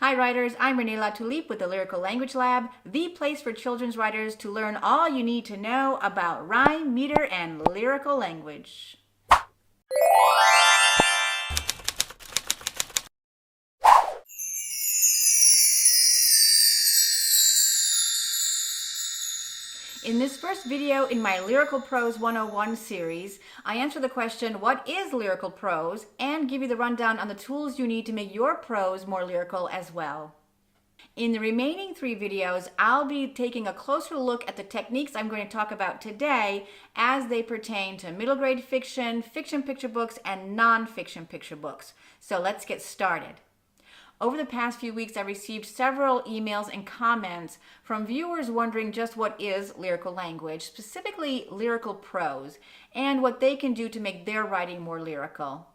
Hi writers, I'm Renee Tulip with the Lyrical Language Lab, the place for children's writers to learn all you need to know about rhyme, meter, and lyrical language. In this first video in my Lyrical Prose 101 series, I answer the question, what is lyrical prose, and give you the rundown on the tools you need to make your prose more lyrical as well. In the remaining 3 videos, I'll be taking a closer look at the techniques I'm going to talk about today as they pertain to middle grade fiction, fiction picture books, and non-fiction picture books. So let's get started. Over the past few weeks, I've received several emails and comments from viewers wondering just what is lyrical language, specifically lyrical prose, and what they can do to make their writing more lyrical.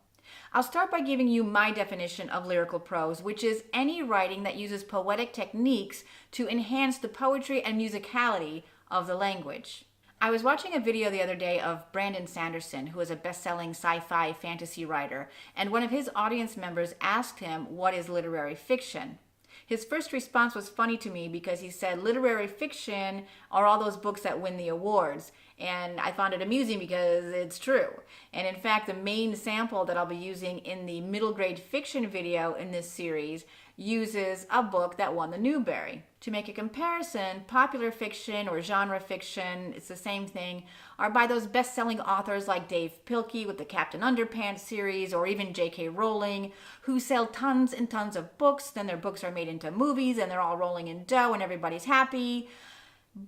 I'll start by giving you my definition of lyrical prose, which is any writing that uses poetic techniques to enhance the poetry and musicality of the language. I was watching a video the other day of Brandon Sanderson, who is a best-selling sci-fi fantasy writer, and one of his audience members asked him, what is literary fiction? His first response was funny to me because he said literary fiction are all those books that win the awards. And I found it amusing because it's true. And in fact, the main sample that I'll be using in the middle grade fiction video in this series uses a book that won the Newbery. To make a comparison, popular fiction or genre fiction, it's the same thing, are by those best-selling authors like Dave Pilkey with the Captain Underpants series, or even J.K. Rowling, who sell tons and tons of books, then their books are made into movies and they're all rolling in dough and everybody's happy.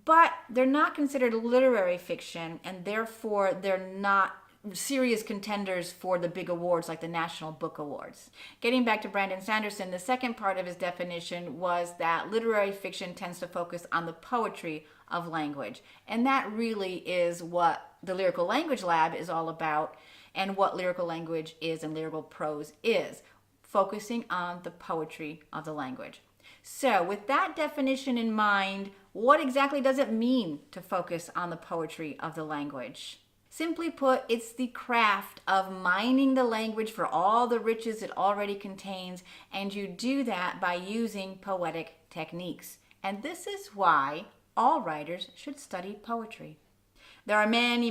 But they're not considered literary fiction, and therefore they're not serious contenders for the big awards like the National Book Awards. Getting back to Brandon Sanderson, the second part of his definition was that literary fiction tends to focus on the poetry of language. And that really is what the Lyrical Language Lab is all about, and what lyrical language is and lyrical prose is, focusing on the poetry of the language. So with that definition in mind, what exactly does it mean to focus on the poetry of the language? Simply put, it's the craft of mining the language for all the riches it already contains, and you do that by using poetic techniques. And this is why all writers should study poetry. There are many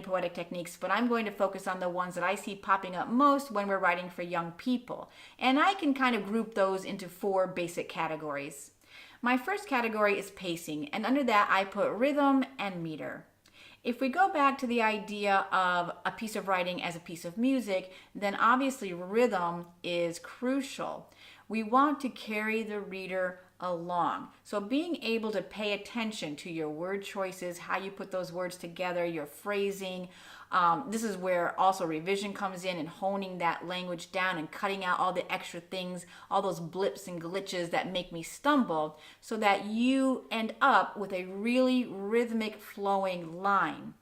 poetic techniques, but I'm going to focus on the ones that I see popping up most when we're writing for young people. And I can kind of group those into 4 basic categories. My first category is pacing, and under that I put rhythm and meter. If we go back to the idea of a piece of writing as a piece of music, then obviously rhythm is crucial. We want to carry the reader along. So being able to pay attention to your word choices, how you put those words together, your phrasing. This is where also revision comes in, and honing that language down and cutting out all the extra things, all those blips and glitches that make me stumble, so that you end up with a really rhythmic flowing line.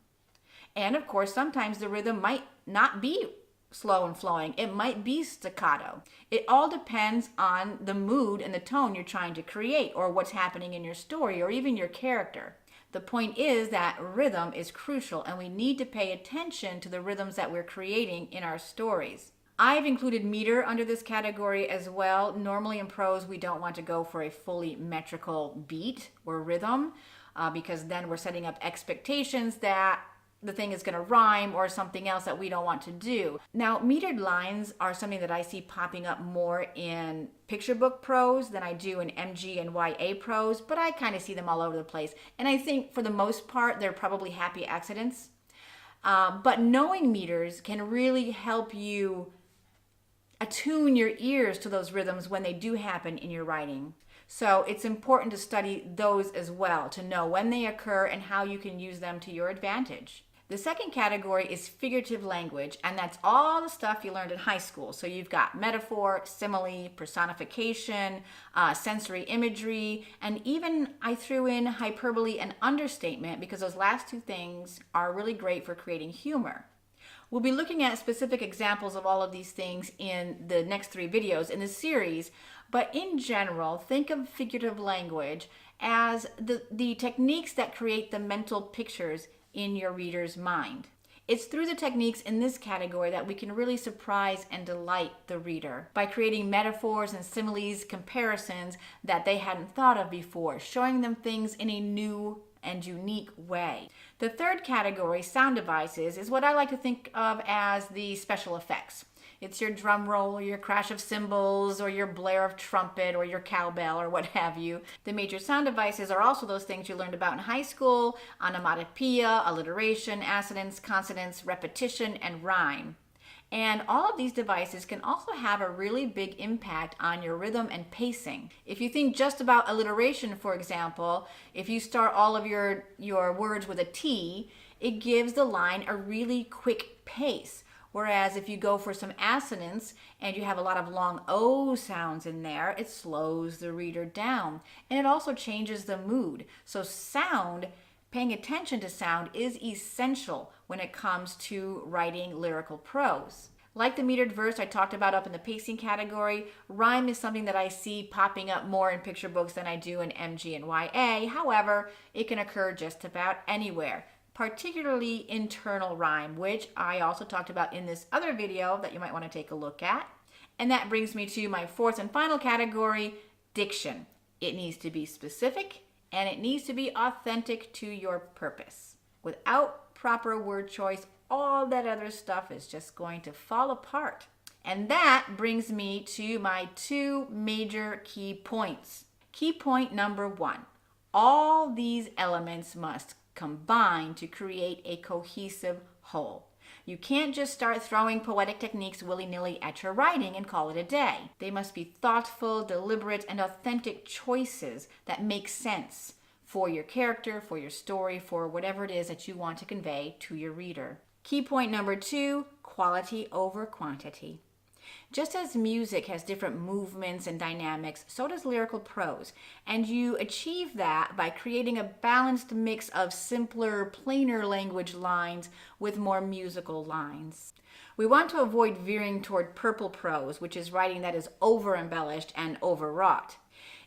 And of course, sometimes the rhythm might not be slow and flowing. It might be staccato. It all depends on the mood and the tone you're trying to create, or what's happening in your story, or even your character. The point is that rhythm is crucial, and we need to pay attention to the rhythms that we're creating in our stories. I've included meter under this category as well. Normally in prose, we don't want to go for a fully metrical beat or rhythm because then we're setting up expectations that the thing is going to rhyme or something else that we don't want to do. Now, metered lines are something that I see popping up more in picture book prose than I do in MG and YA prose, but I kind of see them all over the place. And I think for the most part, they're probably happy accidents. But knowing meters can really help you attune your ears to those rhythms when they do happen in your writing. So it's important to study those as well, to know when they occur and how you can use them to your advantage. The second category is figurative language, and that's all the stuff you learned in high school. So you've got metaphor, simile, personification, sensory imagery, and even I threw in hyperbole and understatement because those last 2 things are really great for creating humor. We'll be looking at specific examples of all of these things in the next 3 videos in this series, but in general, think of figurative language as the techniques that create the mental pictures in your reader's mind. It's through the techniques in this category that we can really surprise and delight the reader by creating metaphors and similes, comparisons that they hadn't thought of before, showing them things in a new and unique way. The third category, sound devices, is what I like to think of as the special effects. It's your drum roll, or your crash of cymbals, or your blare of trumpet, or your cowbell, or what have you. The major sound devices are also those things you learned about in high school: onomatopoeia, alliteration, assonance, consonance, repetition, and rhyme. And all of these devices can also have a really big impact on your rhythm and pacing. If you think just about alliteration, for example, if you start all of your words with a T, it gives the line a really quick pace. Whereas if you go for some assonance and you have a lot of long O sounds in there, it slows the reader down. And it also changes the mood. So sound, paying attention to sound, is essential when it comes to writing lyrical prose. Like the metered verse I talked about up in the pacing category, rhyme is something that I see popping up more in picture books than I do in MG and YA. However, it can occur just about anywhere, particularly internal rhyme, which I also talked about in this other video that you might want to take a look at. And that brings me to my fourth and final category, diction. It needs to be specific and it needs to be authentic to your purpose. Without proper word choice, all that other stuff is just going to fall apart. And that brings me to my two major key points. Key point number one, all these elements must combine to create a cohesive whole. You can't just start throwing poetic techniques willy-nilly at your writing and call it a day. They must be thoughtful, deliberate, and authentic choices that make sense for your character, for your story, for whatever it is that you want to convey to your reader. Key point number two, quality over quantity. Just as music has different movements and dynamics, so does lyrical prose. And you achieve that by creating a balanced mix of simpler, plainer language lines with more musical lines. We want to avoid veering toward purple prose, which is writing that is over-embellished and overwrought.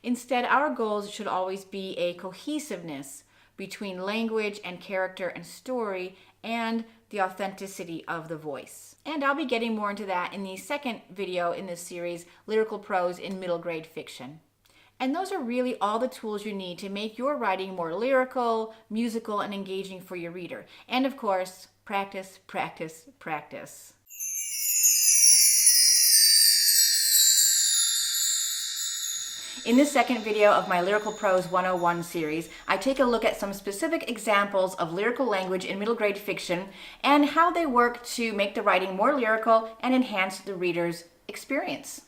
Instead, our goals should always be a cohesiveness between language and character and story, and the authenticity of the voice. And I'll be getting more into that in the second video in this series, Lyrical Prose in Middle Grade Fiction. And those are really all the tools you need to make your writing more lyrical, musical, and engaging for your reader. And of course, practice, practice, practice. In this second video of my Lyrical Prose 101 series, I take a look at some specific examples of lyrical language in middle grade fiction and how they work to make the writing more lyrical and enhance the reader's experience.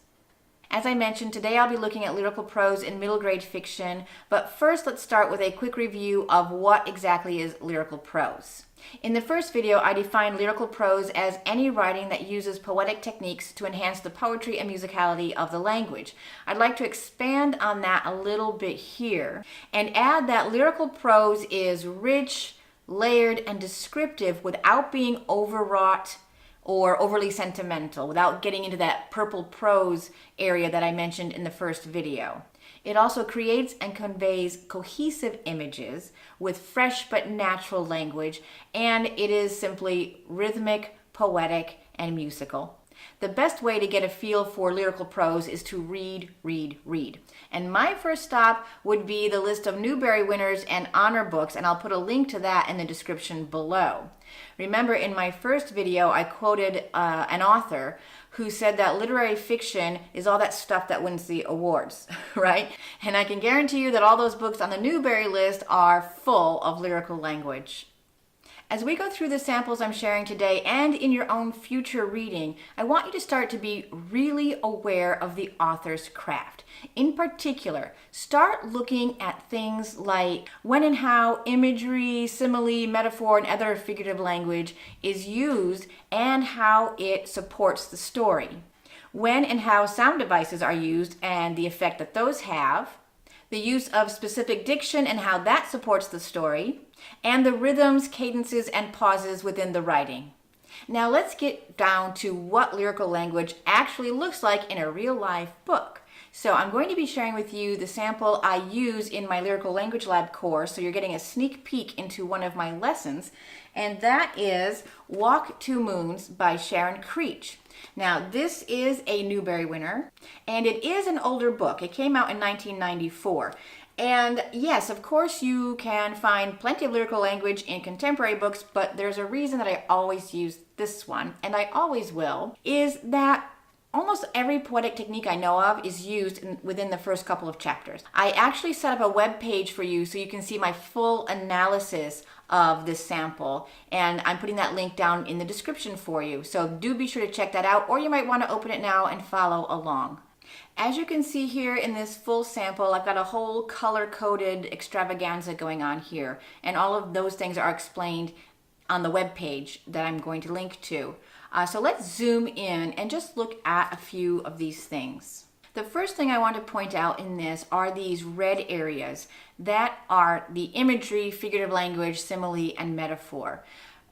As I mentioned, today I'll be looking at lyrical prose in middle grade fiction, but first let's start with a quick review of what exactly is lyrical prose. In the first video, I defined lyrical prose as any writing that uses poetic techniques to enhance the poetry and musicality of the language. I'd like to expand on that a little bit here and add that lyrical prose is rich, layered, and descriptive without being overwrought or overly sentimental, without getting into that purple prose area that I mentioned in the first video. It also creates and conveys cohesive images with fresh but natural language, and it is simply rhythmic, poetic, and musical. The best way to get a feel for lyrical prose is to read, read, read. And my first stop would be the list of Newbery winners and honor books, and I'll put a link to that in the description below. Remember, in my first video, I quoted an author who said that literary fiction is all that stuff that wins the awards, right? And I can guarantee you that all those books on the Newbery list are full of lyrical language. As we go through the samples I'm sharing today and in your own future reading, I want you to start to be really aware of the author's craft. In particular, start looking at things like when and how imagery, simile, metaphor, and other figurative language is used and how it supports the story. When and how sound devices are used and the effect that those have. The use of specific diction and how that supports the story, and the rhythms, cadences, and pauses within the writing. Now let's get down to what lyrical language actually looks like in a real-life book. So I'm going to be sharing with you the sample I use in my Lyrical Language Lab course, so you're getting a sneak peek into one of my lessons, and that is Walk 2 Moons by Sharon Creech. Now, this is a Newbery winner, and it is an older book. It came out in 1994. And yes, of course, you can find plenty of lyrical language in contemporary books, but there's a reason that I always use this one, and I always will, is that almost every poetic technique I know of is used within the first couple of chapters. I actually set up a web page for you so you can see my full analysis of this sample, and I'm putting that link down in the description for you. So do be sure to check that out, or you might want to open it now and follow along. As you can see here in this full sample, I've got a whole color-coded extravaganza going on here, and all of those things are explained on the web page that I'm going to link to. So let's zoom in and just look at a few of these things. The first thing I want to point out in this are these red areas that are the imagery, figurative language, simile, and metaphor.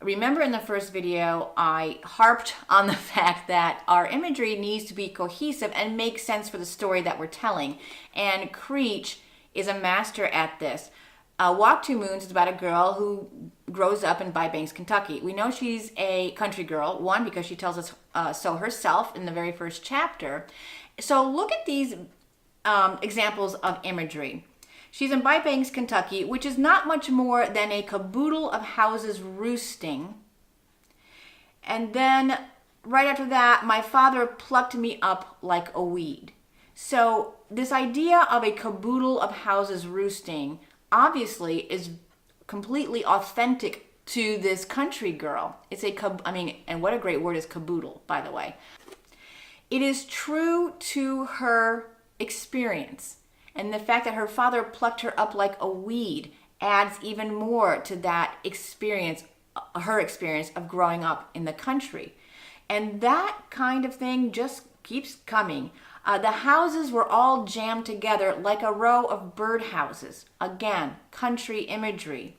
Remember in the first video, I harped on the fact that our imagery needs to be cohesive and make sense for the story that we're telling. And Creech is a master at this. Walk 2 Moons is about a girl who grows up in Bybanks, Kentucky. We know she's a country girl, one, because she tells us so herself in the very first chapter. So look at these examples of imagery. She's in Bybanks, Kentucky, which is not much more than a caboodle of houses roosting. And then right after that, my father plucked me up like a weed. So this idea of a caboodle of houses roosting obviously is completely authentic to this country girl. It's and what a great word is caboodle, by the way. It is true to her experience. And the fact that her father plucked her up like a weed adds even more to that experience, her experience of growing up in the country. And that kind of thing just keeps coming. The houses were all jammed together like a row of birdhouses. Again, country imagery.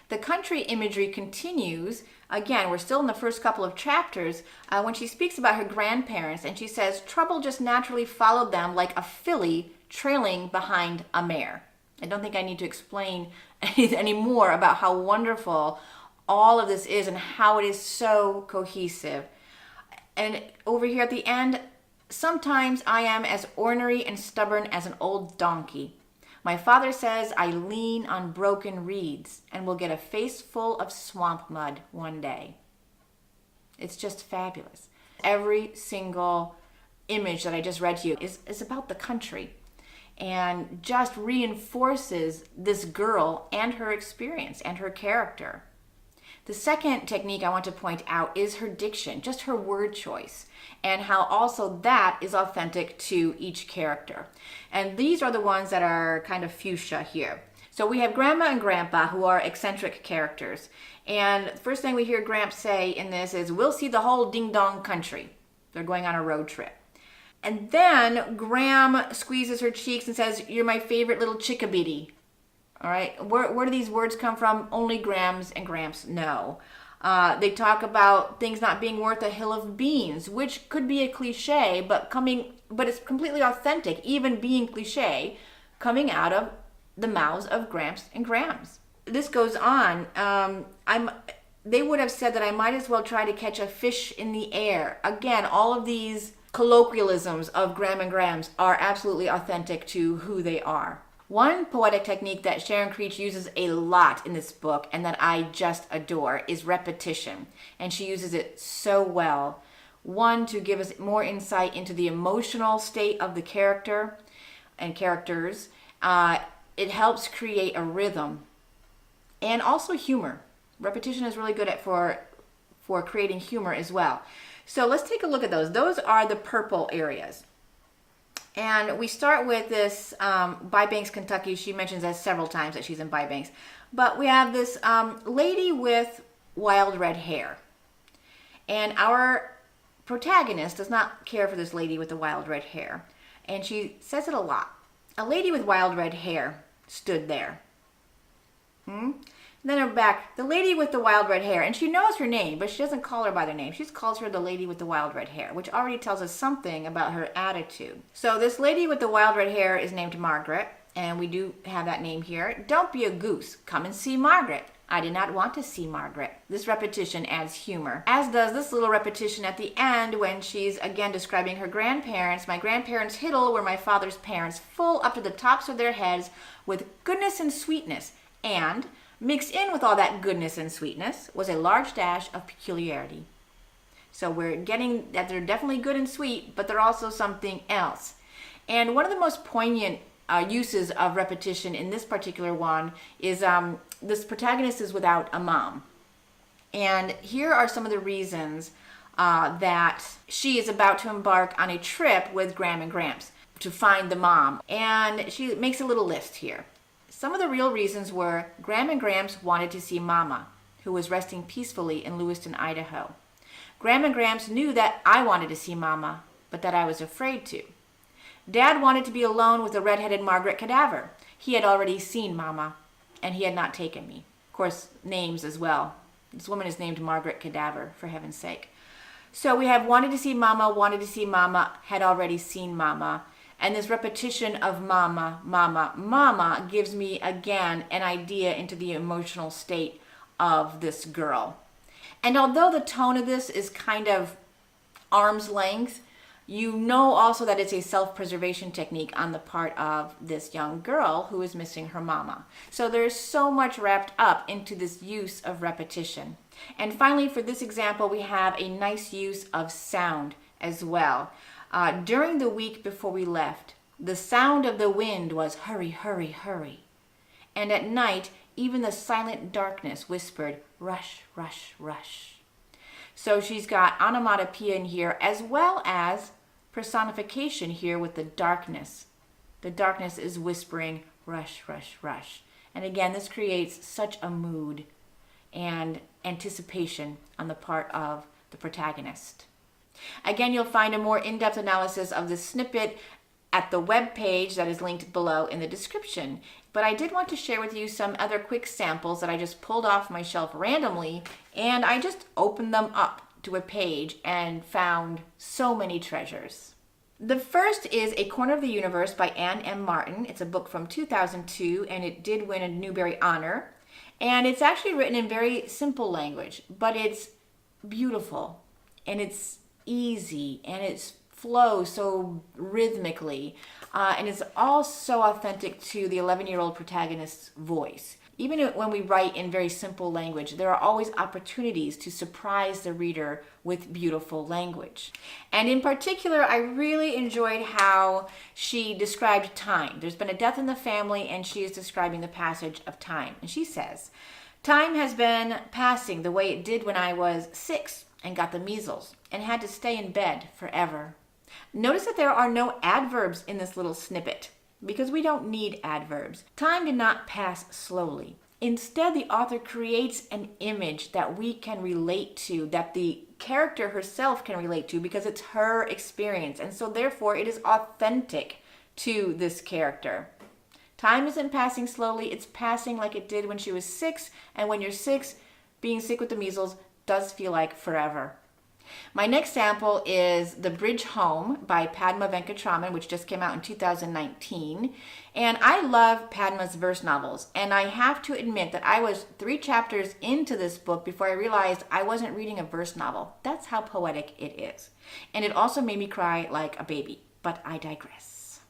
The country imagery continues. Again, we're still in the first couple of chapters when she speaks about her grandparents, and she says, trouble just naturally followed them like a filly trailing behind a mare. I don't think I need to explain any more about how wonderful all of this is and how it is so cohesive. And over here at the end, sometimes I am as ornery and stubborn as an old donkey. My father says I lean on broken reeds and will get a face full of swamp mud one day. It's just fabulous. Every single image that I just read to you is about the country, and just reinforces this girl and her experience and her character. The second technique I want to point out is her diction, just her word choice, and how also that is authentic to each character. And these are the ones that are kind of fuchsia here. So we have Grandma and Grandpa, who are eccentric characters. And the first thing we hear Gramps say in this is, we'll see the whole ding-dong country. They're going on a road trip. And then Gram squeezes her cheeks and says, you're my favorite little chickabiddy. All right, where do these words come from? Only Grams and Gramps know. They talk about things not being worth a hill of beans, which could be a cliche, but it's completely authentic, even being cliche, coming out of the mouths of Gramps and Grams. This goes on. They would have said that I might as well try to catch a fish in the air. Again, all of these colloquialisms of Gram and Grams are absolutely authentic to who they are. One poetic technique that Sharon Creech uses a lot in this book and that I just adore is repetition. And she uses it so well. One, to give us more insight into the emotional state of the character and characters. It helps create a rhythm and also humor. Repetition is really good for creating humor as well. So let's take a look at those. Those are the purple areas. And we start with this Bybanks, Kentucky. She mentions that several times that she's in Bybanks. But we have this lady with wild red hair. And our protagonist does not care for this lady with the wild red hair. And she says it a lot. A lady with wild red hair stood there. Then her back, the lady with the wild red hair. And she knows her name, but she doesn't call her by their name. She just calls her the lady with the wild red hair, which already tells us something about her attitude. So this lady with the wild red hair is named Margaret, and we do have that name here. Don't be a goose. Come and see Margaret. I did not want to see Margaret. This repetition adds humor, as does this little repetition at the end when she's again describing her grandparents. My grandparents' hiddle were my father's parents, full up to the tops of their heads with goodness and sweetness, and mixed in with all that goodness and sweetness was a large dash of peculiarity. So we're getting that they're definitely good and sweet, but they're also something else. And one of the most poignant uses of repetition in this particular one is this protagonist is without a mom. And here are some of the reasons that she is about to embark on a trip with Gram and Gramps to find the mom. And she makes a little list here. Some of the real reasons were Gram and Gramps wanted to see Mama, who was resting peacefully in Lewiston, Idaho. Gram and Gramps knew that I wanted to see Mama, but that I was afraid to. Dad wanted to be alone with the red-headed Margaret Cadaver. He had already seen Mama, and he had not taken me. Of course, names as well. This woman is named Margaret Cadaver, for heaven's sake. So we have wanted to see Mama, had already seen Mama. And this repetition of Mama, Mama, Mama gives me, again, an idea into the emotional state of this girl. And although the tone of this is kind of arm's length, you know also that it's a self-preservation technique on the part of this young girl who is missing her mama. So there's so much wrapped up into this use of repetition. And finally, for this example, we have a nice use of sound as well. During the week before we left, the sound of the wind was hurry, hurry, hurry. And at night, even the silent darkness whispered rush, rush, rush. So she's got onomatopoeia in here as well as personification here with the darkness. The darkness is whispering rush, rush, rush. And again, this creates such a mood and anticipation on the part of the protagonist. Again, you'll find a more in-depth analysis of this snippet at the web page that is linked below in the description. But I did want to share with you some other quick samples that I just pulled off my shelf randomly, and I just opened them up to a page and found so many treasures. The first is A Corner of the Universe by Anne M. Martin. It's a book from 2002, and it did win a Newbery Honor. And it's actually written in very simple language, but it's beautiful, and it's easy, and it flows so rhythmically, and it's all so authentic to the 11-year-old protagonist's voice. Even when we write in very simple language, there are always opportunities to surprise the reader with beautiful language. And in particular, I really enjoyed how she described time. There's been a death in the family, and she is describing the passage of time. And she says, "Time has been passing the way it did when I was 6 and got the measles and had to stay in bed forever." Notice that there are no adverbs in this little snippet, because we don't need adverbs. Time did not pass slowly. Instead, the author creates an image that we can relate to, that the character herself can relate to, because it's her experience. And so therefore, it is authentic to this character. Time isn't passing slowly. It's passing like it did when she was 6. And when you're 6, being sick with the measles does feel like forever. My next sample is The Bridge Home by Padma Venkatraman, which just came out in 2019. And I love Padma's verse novels. And I have to admit that I was 3 chapters into this book before I realized I wasn't reading a verse novel. That's how poetic it is. And it also made me cry like a baby. But I digress.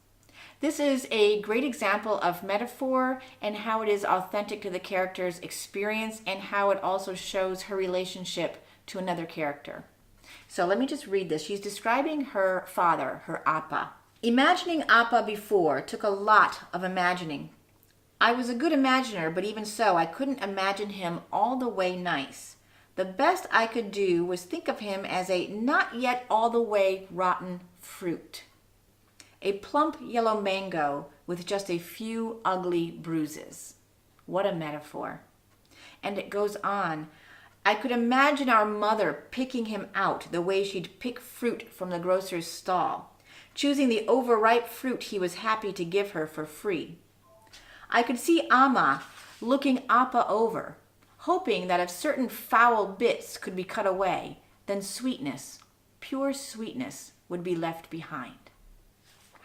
This is a great example of metaphor and how it is authentic to the character's experience, and how it also shows her relationship to another character. So let me just read this. She's describing her father, her Appa. "Imagining Appa before took a lot of imagining. I was a good imaginer, but even so, I couldn't imagine him all the way nice. The best I could do was think of him as a not yet all the way rotten fruit. A plump yellow mango with just a few ugly bruises." What a metaphor. And it goes on. "I could imagine our mother picking him out the way she'd pick fruit from the grocer's stall, choosing the overripe fruit he was happy to give her for free. I could see Amma looking Appa over, hoping that if certain foul bits could be cut away, then sweetness, pure sweetness, would be left behind.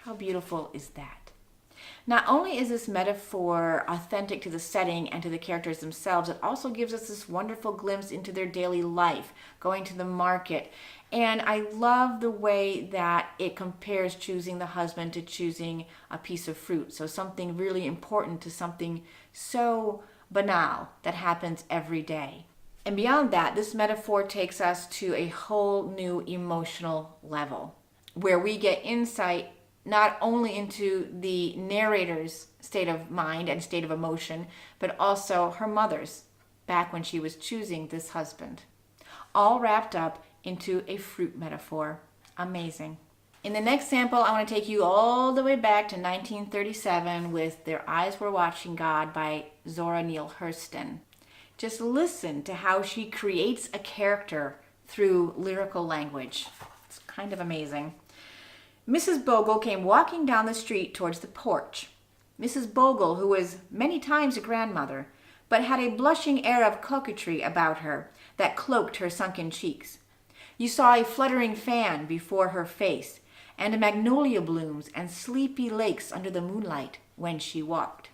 How beautiful is that? Not only is this metaphor authentic to the setting and to the characters themselves, it also gives us this wonderful glimpse into their daily life, going to the market. And I love the way that it compares choosing the husband to choosing a piece of fruit. So something really important to something so banal that happens every day. And beyond that, this metaphor takes us to a whole new emotional level where we get insight not only into the narrator's state of mind and state of emotion, but also her mother's back when she was choosing this husband. All wrapped up into a fruit metaphor. Amazing. In the next sample, I want to take you all the way back to 1937 with Their Eyes Were Watching God by Zora Neale Hurston. Just listen to how she creates a character through lyrical language. It's kind of amazing. Mrs. Bogle came walking down the street towards the porch. Mrs. Bogle, who was many times a grandmother, but had a blushing air of coquetry about her that cloaked her sunken cheeks. You saw a fluttering fan before her face, and magnolia blooms and sleepy lakes under the moonlight when she walked.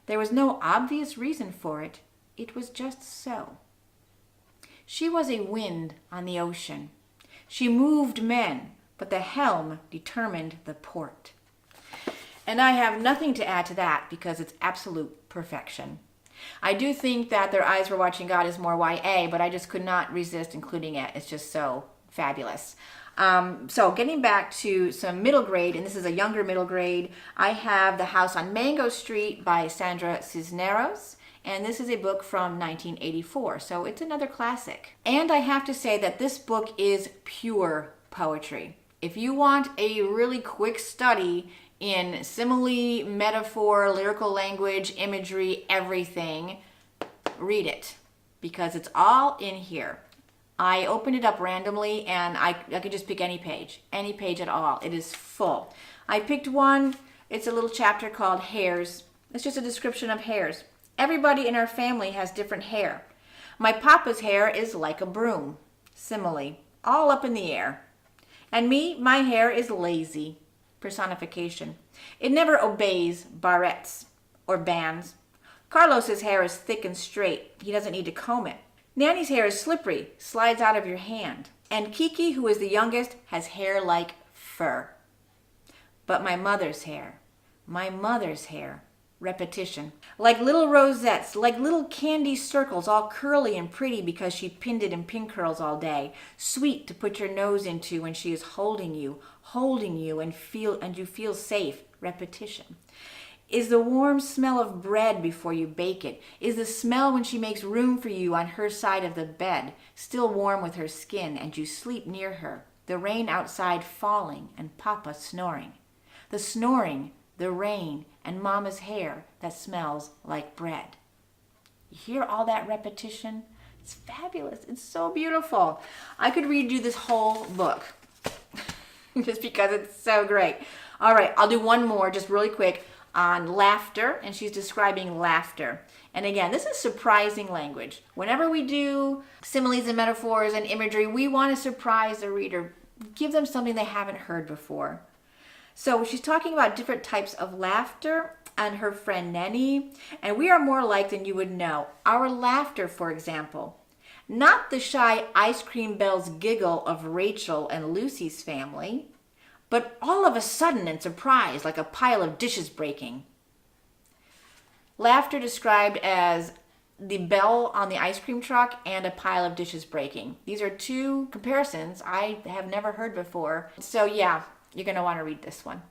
There was no obvious reason for it. It was just so. She was a wind on the ocean. She moved men, but the helm determined the port. And I have nothing to add to that because it's absolute perfection. I do think that Their Eyes Were Watching God is more YA, but I just could not resist including it. It's just so fabulous. So getting back to some middle grade, and this is a younger middle grade, I have The House on Mango Street by Sandra Cisneros. And this is a book from 1984, so it's another classic. And I have to say that this book is pure poetry. If you want a really quick study in simile, metaphor, lyrical language, imagery, everything, read it because it's all in here. I opened it up randomly and I could just pick any page at all. It is full. I picked one. It's a little chapter called Hairs. It's just a description of hairs. Everybody in our family has different hair. My papa's hair is like a broom, simile, all up in the air. And me, my hair is lazy, personification. It never obeys barrettes or bands. Carlos's hair is thick and straight. He doesn't need to comb it. Nanny's hair is slippery, slides out of your hand. And Kiki, who is the youngest, has hair like fur. But my mother's hair, repetition. Like little rosettes, like little candy circles, all curly and pretty because she pinned it in pin curls all day. Sweet to put your nose into when she is holding you and you feel safe. Repetition. Is the warm smell of bread before you bake it. Is the smell when she makes room for you on her side of the bed, still warm with her skin, and you sleep near her. The rain outside falling and Papa snoring. The snoring, the rain, and Mama's hair that smells like bread. You hear all that repetition? It's fabulous. It's so beautiful. I could read you this whole book just because it's so great. All right, I'll do one more just really quick on laughter, and she's describing laughter. And again, this is surprising language. Whenever we do similes and metaphors and imagery, we want to surprise the reader, give them something they haven't heard before. So she's talking about different types of laughter and her friend Nenny, and we are more alike than you would know. Our laughter, for example, not the shy ice cream bells giggle of Rachel and Lucy's family, but all of a sudden and surprise, like a pile of dishes breaking. Laughter described as the bell on the ice cream truck and a pile of dishes breaking. These are two comparisons I have never heard before. So yeah, you're going to want to read this one.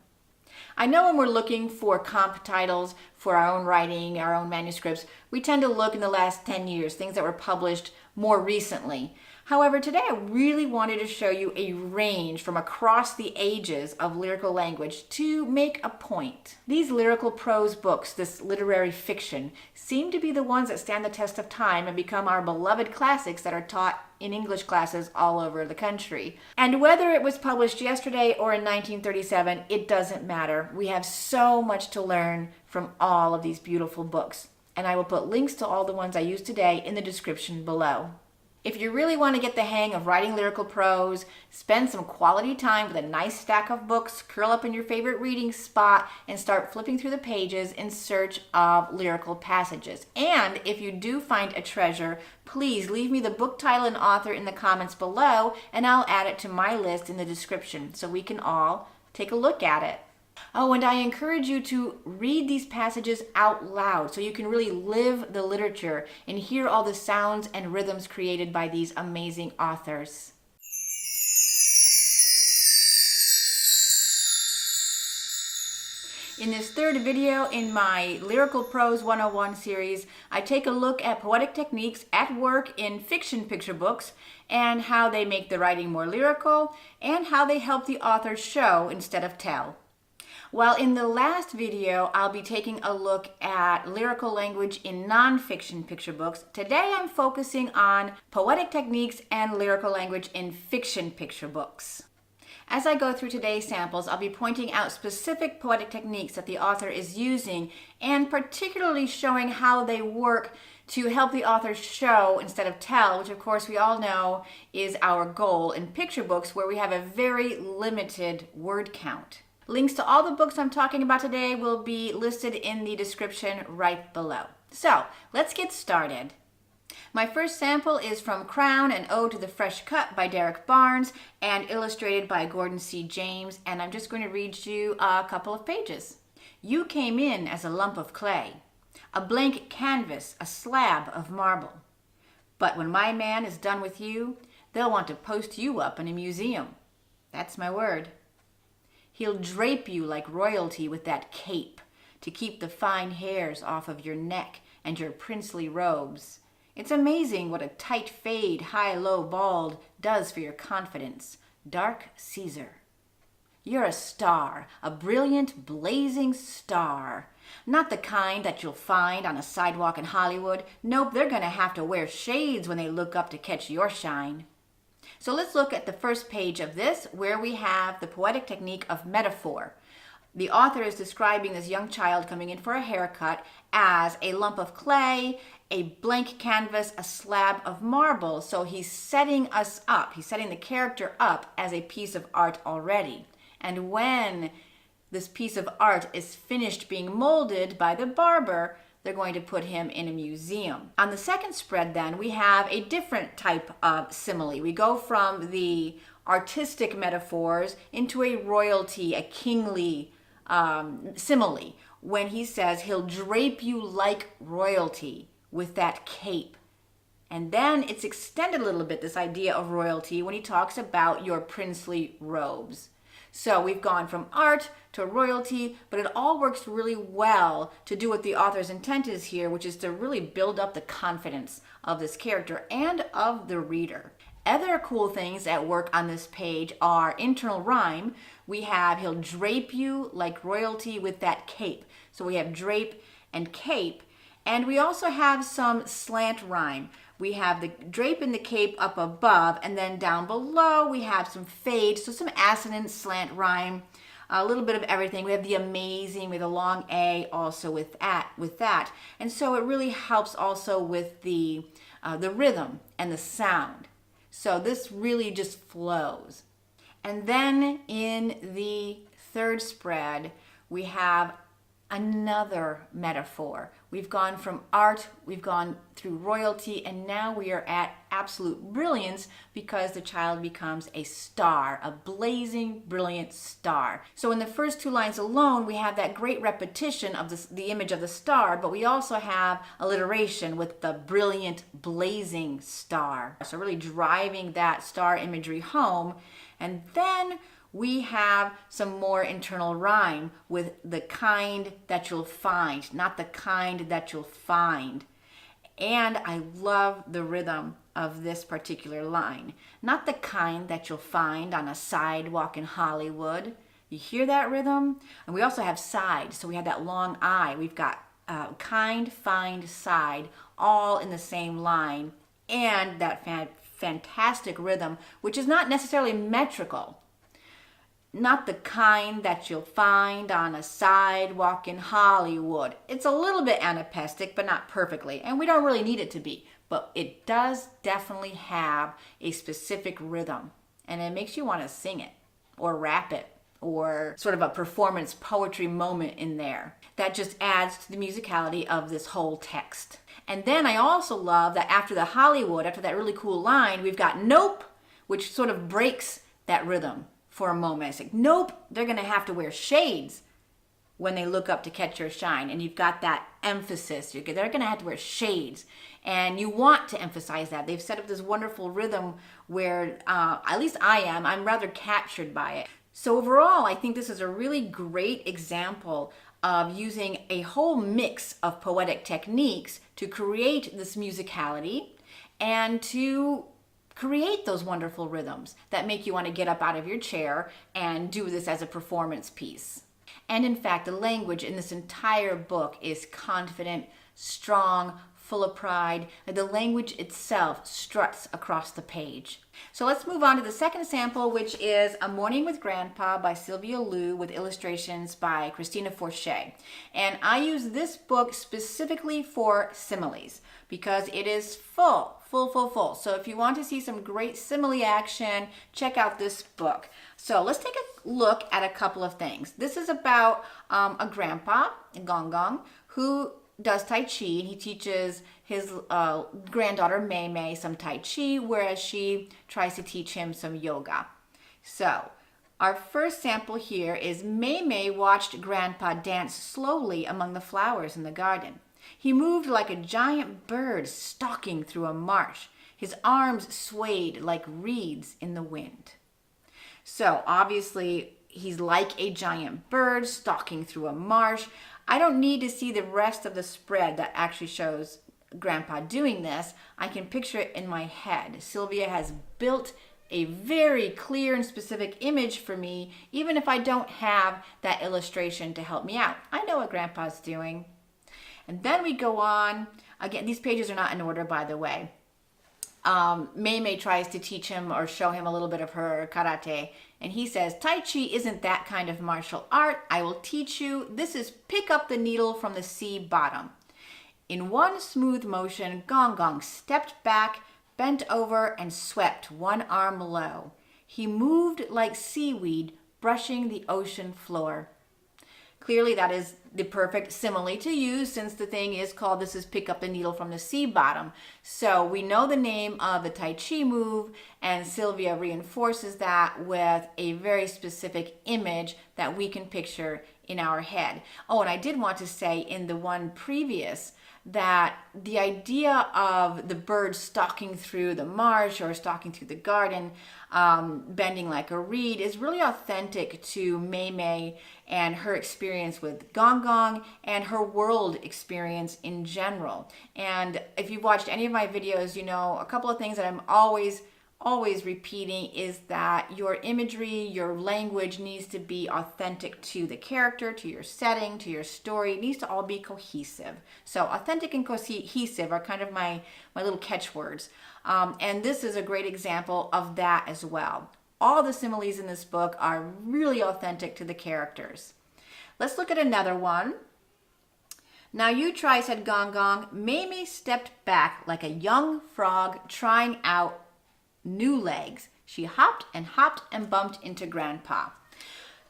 I know when we're looking for comp titles for our own writing, our own manuscripts, we tend to look in the last 10 years, things that were published more recently. However, today I really wanted to show you a range from across the ages of lyrical language to make a point. These lyrical prose books, this literary fiction, seem to be the ones that stand the test of time and become our beloved classics that are taught in English classes all over the country. And whether it was published yesterday or in 1937, it doesn't matter. We have so much to learn from all of these beautiful books. And I will put links to all the ones I used today in the description below. If you really want to get the hang of writing lyrical prose, spend some quality time with a nice stack of books, curl up in your favorite reading spot, and start flipping through the pages in search of lyrical passages. And if you do find a treasure, please leave me the book title and author in the comments below, and I'll add it to my list in the description so we can all take a look at it. Oh, and I encourage you to read these passages out loud so you can really live the literature and hear all the sounds and rhythms created by these amazing authors. In this third video in my Lyrical Prose 101 series, I take a look at poetic techniques at work in fiction picture books and how they make the writing more lyrical and how they help the author show instead of tell. While in the last video, I'll be taking a look at lyrical language in nonfiction picture books, today I'm focusing on poetic techniques and lyrical language in fiction picture books. As I go through today's samples, I'll be pointing out specific poetic techniques that the author is using and particularly showing how they work to help the author show instead of tell, which of course we all know is our goal in picture books where we have a very limited word count. Links to all the books I'm talking about today will be listed in the description right below. So let's get started. My first sample is from Crown, an Ode to the Fresh Cut by Derek Barnes and illustrated by Gordon C. James, and I'm just going to read you a couple of pages. You came in as a lump of clay, a blank canvas, a slab of marble. But when my man is done with you, they'll want to post you up in a museum. That's my word. He'll drape you like royalty with that cape to keep the fine hairs off of your neck and your princely robes. It's amazing what a tight fade, high-low bald does for your confidence. Dark Caesar. You're a star, a brilliant, blazing star. Not the kind that you'll find on a sidewalk in Hollywood. Nope, they're going to have to wear shades when they look up to catch your shine. So let's look at the first page of this, where we have the poetic technique of metaphor. The author is describing this young child coming in for a haircut as a lump of clay, a blank canvas, a slab of marble. So he's setting us up. He's setting the character up as a piece of art already. And when this piece of art is finished being molded by the barber, they're going to put him in a museum. On the second spread then, we have a different type of simile. We go from the artistic metaphors into a royalty, a kingly simile, when he says he'll drape you like royalty with that cape. And then it's extended a little bit, this idea of royalty, when he talks about your princely robes. So we've gone from art to royalty, but it all works really well to do what the author's intent is here, which is to really build up the confidence of this character and of the reader. Other cool things at work on this page are internal rhyme. We have he'll drape you like royalty with that cape. So we have drape and cape. And we also have some slant rhyme. We have the drape and the cape up above, and then down below we have some fade, so some assonant, slant rhyme, a little bit of everything. We have the amazing with a long A also with that. And so it really helps also with the rhythm and the sound. So this really just flows. And then in the third spread, we have another metaphor. We've gone from art, we've gone through royalty, and now we are at absolute brilliance because the child becomes a star, a blazing, brilliant star. So in the first two lines alone, we have that great repetition of the image of the star, but we also have alliteration with the brilliant, blazing star. So really driving that star imagery home. And then we have some more internal rhyme with the kind that you'll find, not the kind that you'll find. And I love the rhythm of this particular line. Not the kind that you'll find on a sidewalk in Hollywood. You hear that rhythm? And we also have side, so we have that long I. We've got kind, find, side, all in the same line, and that fantastic rhythm, which is not necessarily metrical. Not the kind that you'll find on a sidewalk in Hollywood. It's a little bit anapestic, but not perfectly, and we don't really need it to be, but it does definitely have a specific rhythm, and it makes you want to sing it or rap it, or sort of a performance poetry moment in there. That just adds to the musicality of this whole text. And then I also love that after the Hollywood, after that really cool line, we've got nope, which sort of breaks that rhythm for a moment. It's like, nope, they're gonna have to wear shades when they look up to catch your shine. And you've got that emphasis. They're gonna have to wear shades. And you want to emphasize that. They've set up this wonderful rhythm where, at least I'm rather captured by it. So overall, I think this is a really great example of using a whole mix of poetic techniques to create this musicality and to create those wonderful rhythms that make you want to get up out of your chair and do this as a performance piece. And in fact, the language in this entire book is confident, strong, full of pride. The language itself struts across the page. So let's move on to the second sample, which is A Morning with Grandpa by Sylvia Liu with illustrations by Christina Forche. And I use this book specifically for similes because it is full. So if you want to see some great simile action, check out this book. So let's take a look at a couple of things. This is about a grandpa, Gong Gong, who does Tai Chi, and he teaches his granddaughter Mei Mei some Tai Chi, whereas she tries to teach him some yoga. So our first sample here is Mei Mei watched Grandpa dance slowly among the flowers in the garden. He moved like a giant bird stalking through a marsh. His arms swayed like reeds in the wind. So obviously he's like a giant bird stalking through a marsh. I don't need to see the rest of the spread that actually shows Grandpa doing this. I can picture it in my head. Sylvia has built a very clear and specific image for me, even if I don't have that illustration to help me out. I know what Grandpa's doing. And then we go on. Again, these pages are not in order, by the way. Mei Mei tries to teach him or show him a little bit of her karate. And he says, Tai Chi isn't that kind of martial art. I will teach you. This is pick up the needle from the sea bottom. In one smooth motion, Gong Gong stepped back, bent over, and swept one arm low. He moved like seaweed brushing the ocean floor. Clearly, that is the perfect simile to use since the thing is called This is Pick Up the Needle from the Sea Bottom. So we know the name of the Tai Chi move, and Sylvia reinforces that with a very specific image that we can picture in our head. Oh, and I did want to say in the one previous that the idea of the bird stalking through the marsh or stalking through the garden, bending like a reed, is really authentic to Mei Mei and her experience with Gong Gong and her world experience in general. And if you've watched any of my videos, you know a couple of things that I'm always repeating is that your imagery, your language needs to be authentic to the character, to your setting, to your story. It needs to all be cohesive. So authentic and cohesive are kind of my little catchwords. And this is a great example of that as well. All the similes in this book are really authentic to the characters. Let's look at another one. Now you try, said Gong Gong. Mei Mei stepped back like a young frog trying out new legs. She hopped and bumped into Grandpa.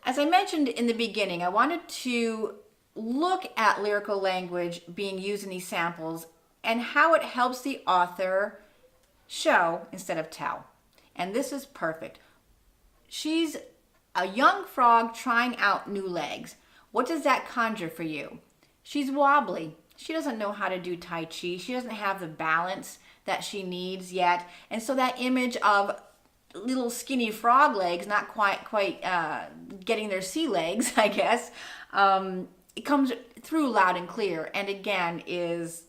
As I mentioned in the beginning, I wanted to look at lyrical language being used in these samples and how it helps the author show instead of tell. And this is perfect. She's a young frog trying out new legs. What does that conjure for you? She's wobbly. She doesn't know how to do Tai Chi. She doesn't have the balance that she needs yet. And so that image of little skinny frog legs, not quite getting their sea legs, I guess, it comes through loud and clear, and again is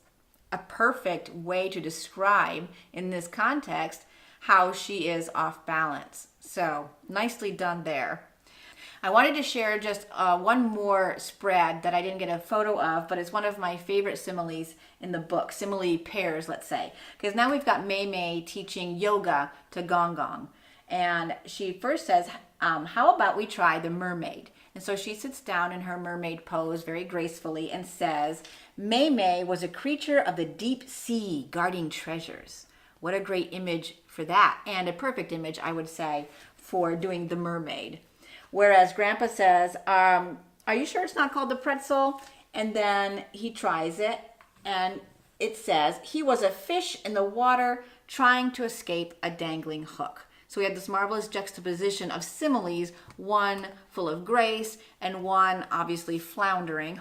a perfect way to describe in this context how she is off balance. So nicely done there. I wanted to share just one more spread that I didn't get a photo of, but it's one of my favorite similes in the book, simile pairs, let's say. Because now we've got Mei Mei teaching yoga to Gong Gong. And she first says, how about we try the mermaid? And so she sits down in her mermaid pose very gracefully and says, Mei Mei was a creature of the deep sea guarding treasures. What a great image for that, and a perfect image, I would say, for doing the mermaid. Whereas Grandpa says, are you sure it's not called the pretzel? And then he tries it, and it says, he was a fish in the water trying to escape a dangling hook. So we have this marvelous juxtaposition of similes, one full of grace and one obviously floundering,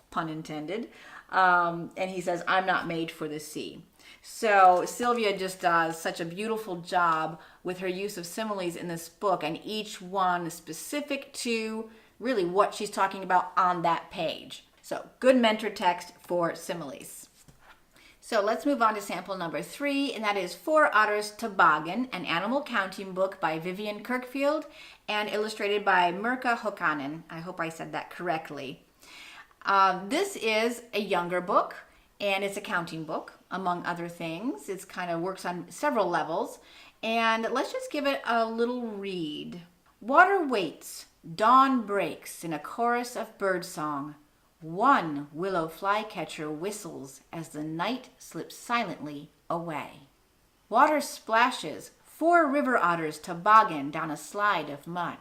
pun intended. And he says, I'm not made for the sea. So Sylvia just does such a beautiful job with her use of similes in this book, and each one is specific to really what she's talking about on that page. So good mentor text for similes. So let's move on to sample number 3, and that is For Otters, Toboggan, an animal counting book by Vivian Kirkfield and illustrated by Mirka Hokanen. I hope I said that correctly. This is a younger book, and it's a counting book, among other things. It's kind of works on several levels, and let's just give it a little read. Water waits, dawn breaks in a chorus of birdsong. One willow flycatcher whistles as the night slips silently away. Water splashes, 4 river otters toboggan down a slide of mud.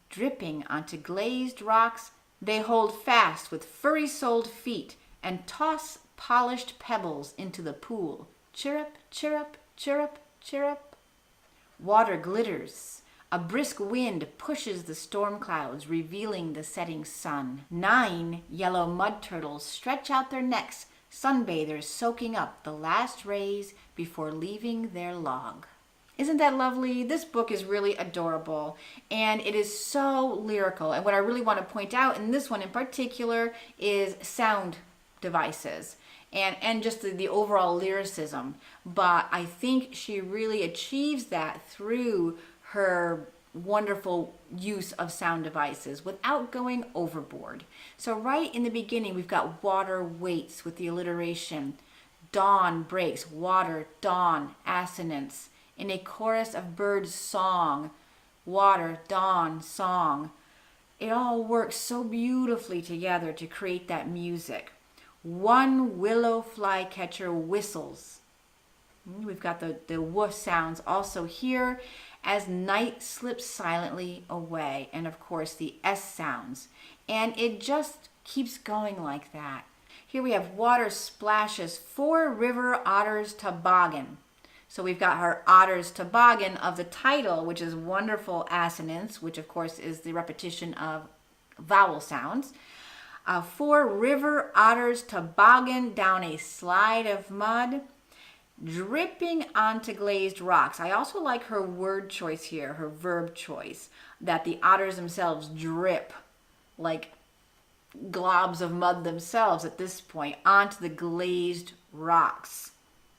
Dripping onto glazed rocks, they hold fast with furry-soled feet and toss polished pebbles into the pool. Chirrup, chirrup, chirrup, chirrup. Water glitters. A brisk wind pushes the storm clouds, revealing the setting sun. 9 yellow mud turtles stretch out their necks, sunbathers soaking up the last rays before leaving their log. Isn't that lovely? This book is really adorable, and it is so lyrical. And what I really want to point out in this one in particular is sound devices and just the overall lyricism. But I think she really achieves that through her wonderful use of sound devices without going overboard. So right in the beginning, we've got water waits with the alliteration. Dawn breaks, water, dawn, assonance. In a chorus of birds' song, water, dawn, song. It all works so beautifully together to create that music. One willow flycatcher whistles. We've got the woof sounds also here as night slips silently away. And of course the S sounds. And it just keeps going like that. Here we have water splashes, 4 river otters toboggan. So we've got her Otters Toboggan of the title, which is wonderful assonance, which of course is the repetition of vowel sounds. 4 river otters toboggan down a slide of mud, dripping onto glazed rocks. I also like her word choice here, her verb choice, that the otters themselves drip like globs of mud themselves at this point onto the glazed rocks.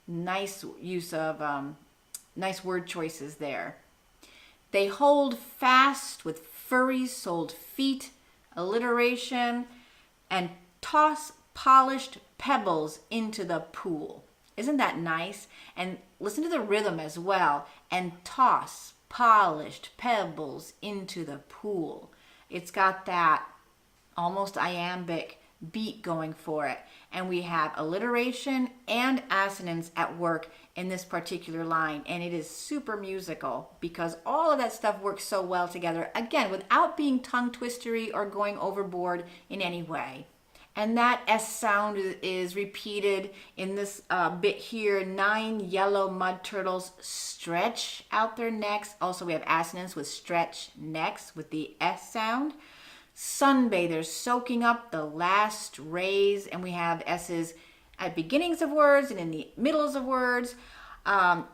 Nice use of, nice word choices there. They hold fast with furry-soled feet, alliteration, and toss polished pebbles into the pool. Isn't that nice? And listen to the rhythm as well. And toss polished pebbles into the pool. It's got that almost iambic beat going for it. And we have alliteration and assonance at work in this particular line. And it is super musical because all of that stuff works so well together. Again, without being tongue twistery or going overboard in any way. And that S sound is repeated in this bit here. 9 yellow mud turtles stretch out their necks. Also, we have assonance with stretch necks with the S sound. Sunbathers soaking up the last rays, and we have S's at beginnings of words and in the middles of words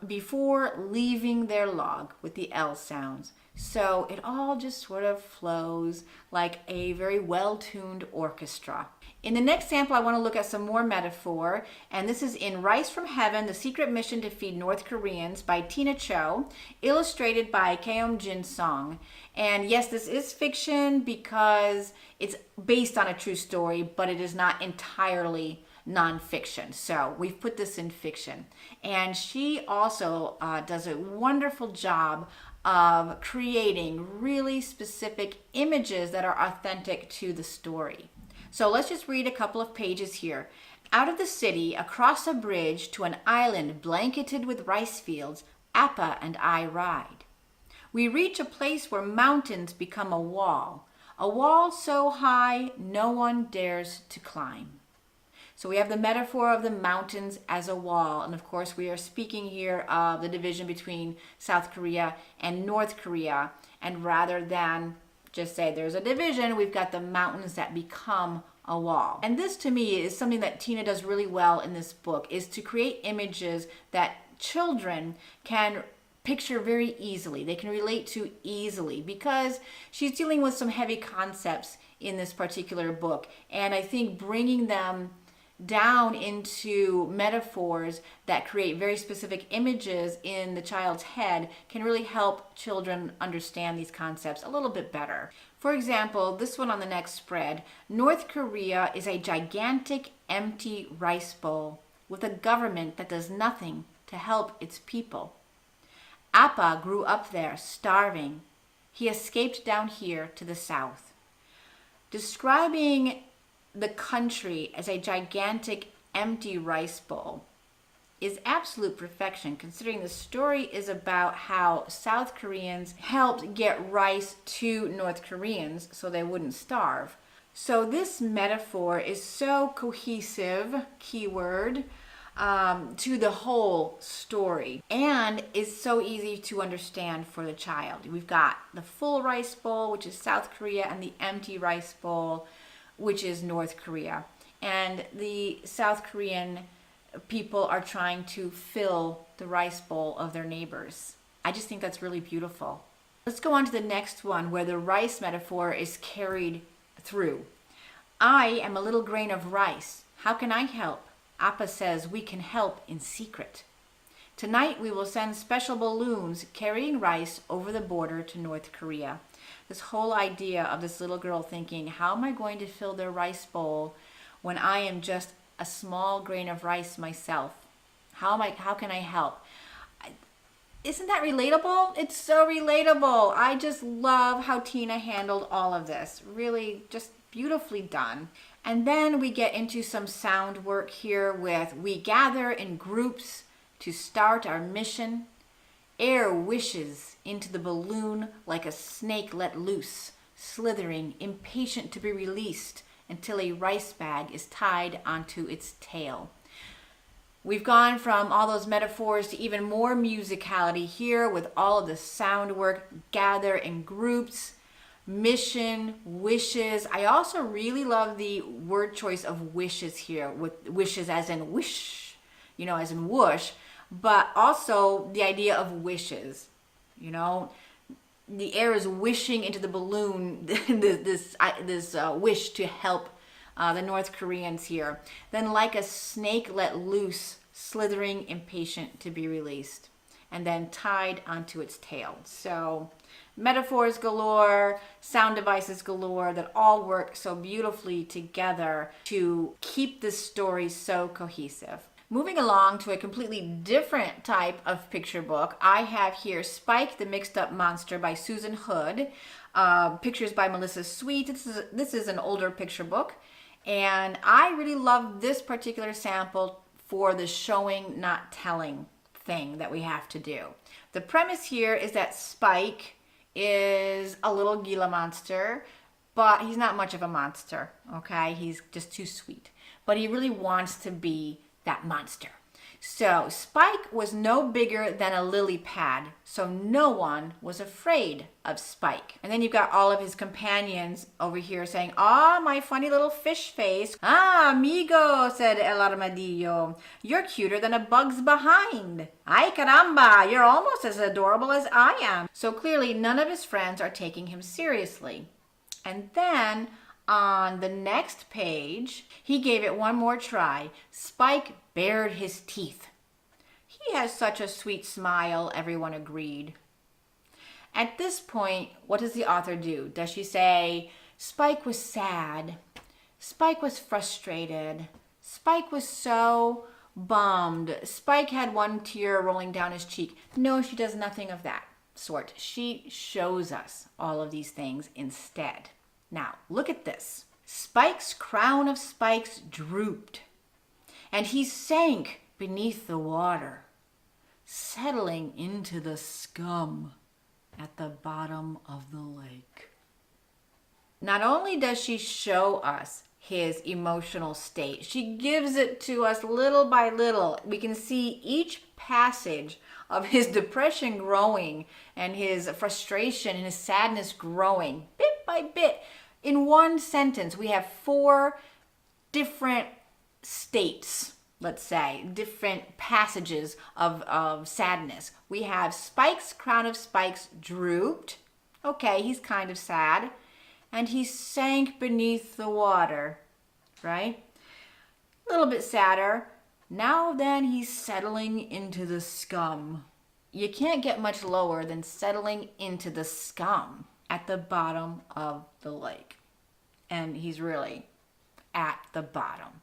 before leaving their log with the L sounds. So it all just sort of flows like a very well-tuned orchestra. In the next sample, I want to look at some more metaphor, and this is in Rice from Heaven, The Secret Mission to Feed North Koreans by Tina Cho, illustrated by Keom Jin Song. And yes, this is fiction because it's based on a true story, but it is not entirely nonfiction. So we've put this in fiction. And she also does a wonderful job of creating really specific images that are authentic to the story. So let's just read a couple of pages here. Out of the city, across a bridge to an island blanketed with rice fields, Appa and I ride. We reach a place where mountains become a wall so high no one dares to climb. So we have the metaphor of the mountains as a wall. And of course, we are speaking here of the division between South Korea and North Korea. And rather than just say there's a division, we've got the mountains that become a wall. And this to me is something that Tina does really well in this book, is to create images that children can picture very easily. They can relate to easily because she's dealing with some heavy concepts in this particular book. And I think bringing them down into metaphors that create very specific images in the child's head can really help children understand these concepts a little bit better. For example, this one on the next spread, North Korea is a gigantic empty rice bowl with a government that does nothing to help its people. Appa grew up there starving. He escaped down here to the south. Describing the country as a gigantic empty rice bowl is absolute perfection, considering the story is about how South Koreans helped get rice to North Koreans so they wouldn't starve. So this metaphor is so cohesive, keyword, to the whole story, and is so easy to understand for the child. We've got the full rice bowl, which is South Korea, and the empty rice bowl, which is North Korea. And the South Korean people are trying to fill the rice bowl of their neighbors. I just think that's really beautiful. Let's go on to the next one, where the rice metaphor is carried through. I am a little grain of rice. How can I help? Appa says we can help in secret. Tonight we will send special balloons carrying rice over the border to North Korea. This whole idea of this little girl thinking, how am I going to fill their rice bowl when I am just a small grain of rice myself? How can I help? Isn't that relatable? It's so relatable. I just love how Tina handled all of this. Really just beautifully done. And then we get into some sound work here with we gather in groups to start our mission. Air wishes into the balloon like a snake let loose, slithering, impatient to be released until a rice bag is tied onto its tail. We've gone from all those metaphors to even more musicality here with all of the sound work, gather in groups, mission, wishes. I also really love the word choice of wishes here, with wishes as in wish, as in whoosh, but also the idea of wishes. The air is wishing into the balloon this wish to help the North Koreans here. Then like a snake let loose, slithering, impatient to be released, and then tied onto its tail. So metaphors galore, sound devices galore that all work so beautifully together to keep this story so cohesive. Moving along to a completely different type of picture book, I have here Spike the Mixed Up Monster by Susan Hood. Pictures by Melissa Sweet. This is an older picture book, and I really love this particular sample for the showing, not telling thing that we have to do. The premise here is that Spike is a little Gila monster, but he's not much of a monster, okay? He's just too sweet. But he really wants to be that monster. So Spike was no bigger than a lily pad, so no one was afraid of Spike. And then you've got all of his companions over here saying, "Ah, my funny little fish face. Ah, amigo," said El Armadillo. "You're cuter than a bug's behind. Ay caramba, you're almost as adorable as I am." So clearly none of his friends are taking him seriously. And then on the next page, he gave it one more try. Spike bared his teeth. "He has such a sweet smile," everyone agreed. At this point, what does the author do? Does she say, Spike was sad, Spike was frustrated, Spike was so bummed, Spike had one tear rolling down his cheek? No, she does nothing of that sort. She shows us all of these things instead. Now, look at this. Spike's crown of spikes drooped, and he sank beneath the water, settling into the scum at the bottom of the lake. Not only does she show us his emotional state, she gives it to us little by little. We can see each passage of his depression growing and his frustration and his sadness growing bit by bit. In one sentence, we have 4 different states, let's say, different passages of sadness. We have Spike's crown of spikes drooped. Okay, he's kind of sad. And he sank beneath the water, right? A little bit sadder. Now then, he's settling into the scum. You can't get much lower than settling into the scum at the bottom of the lake. And he's really at the bottom.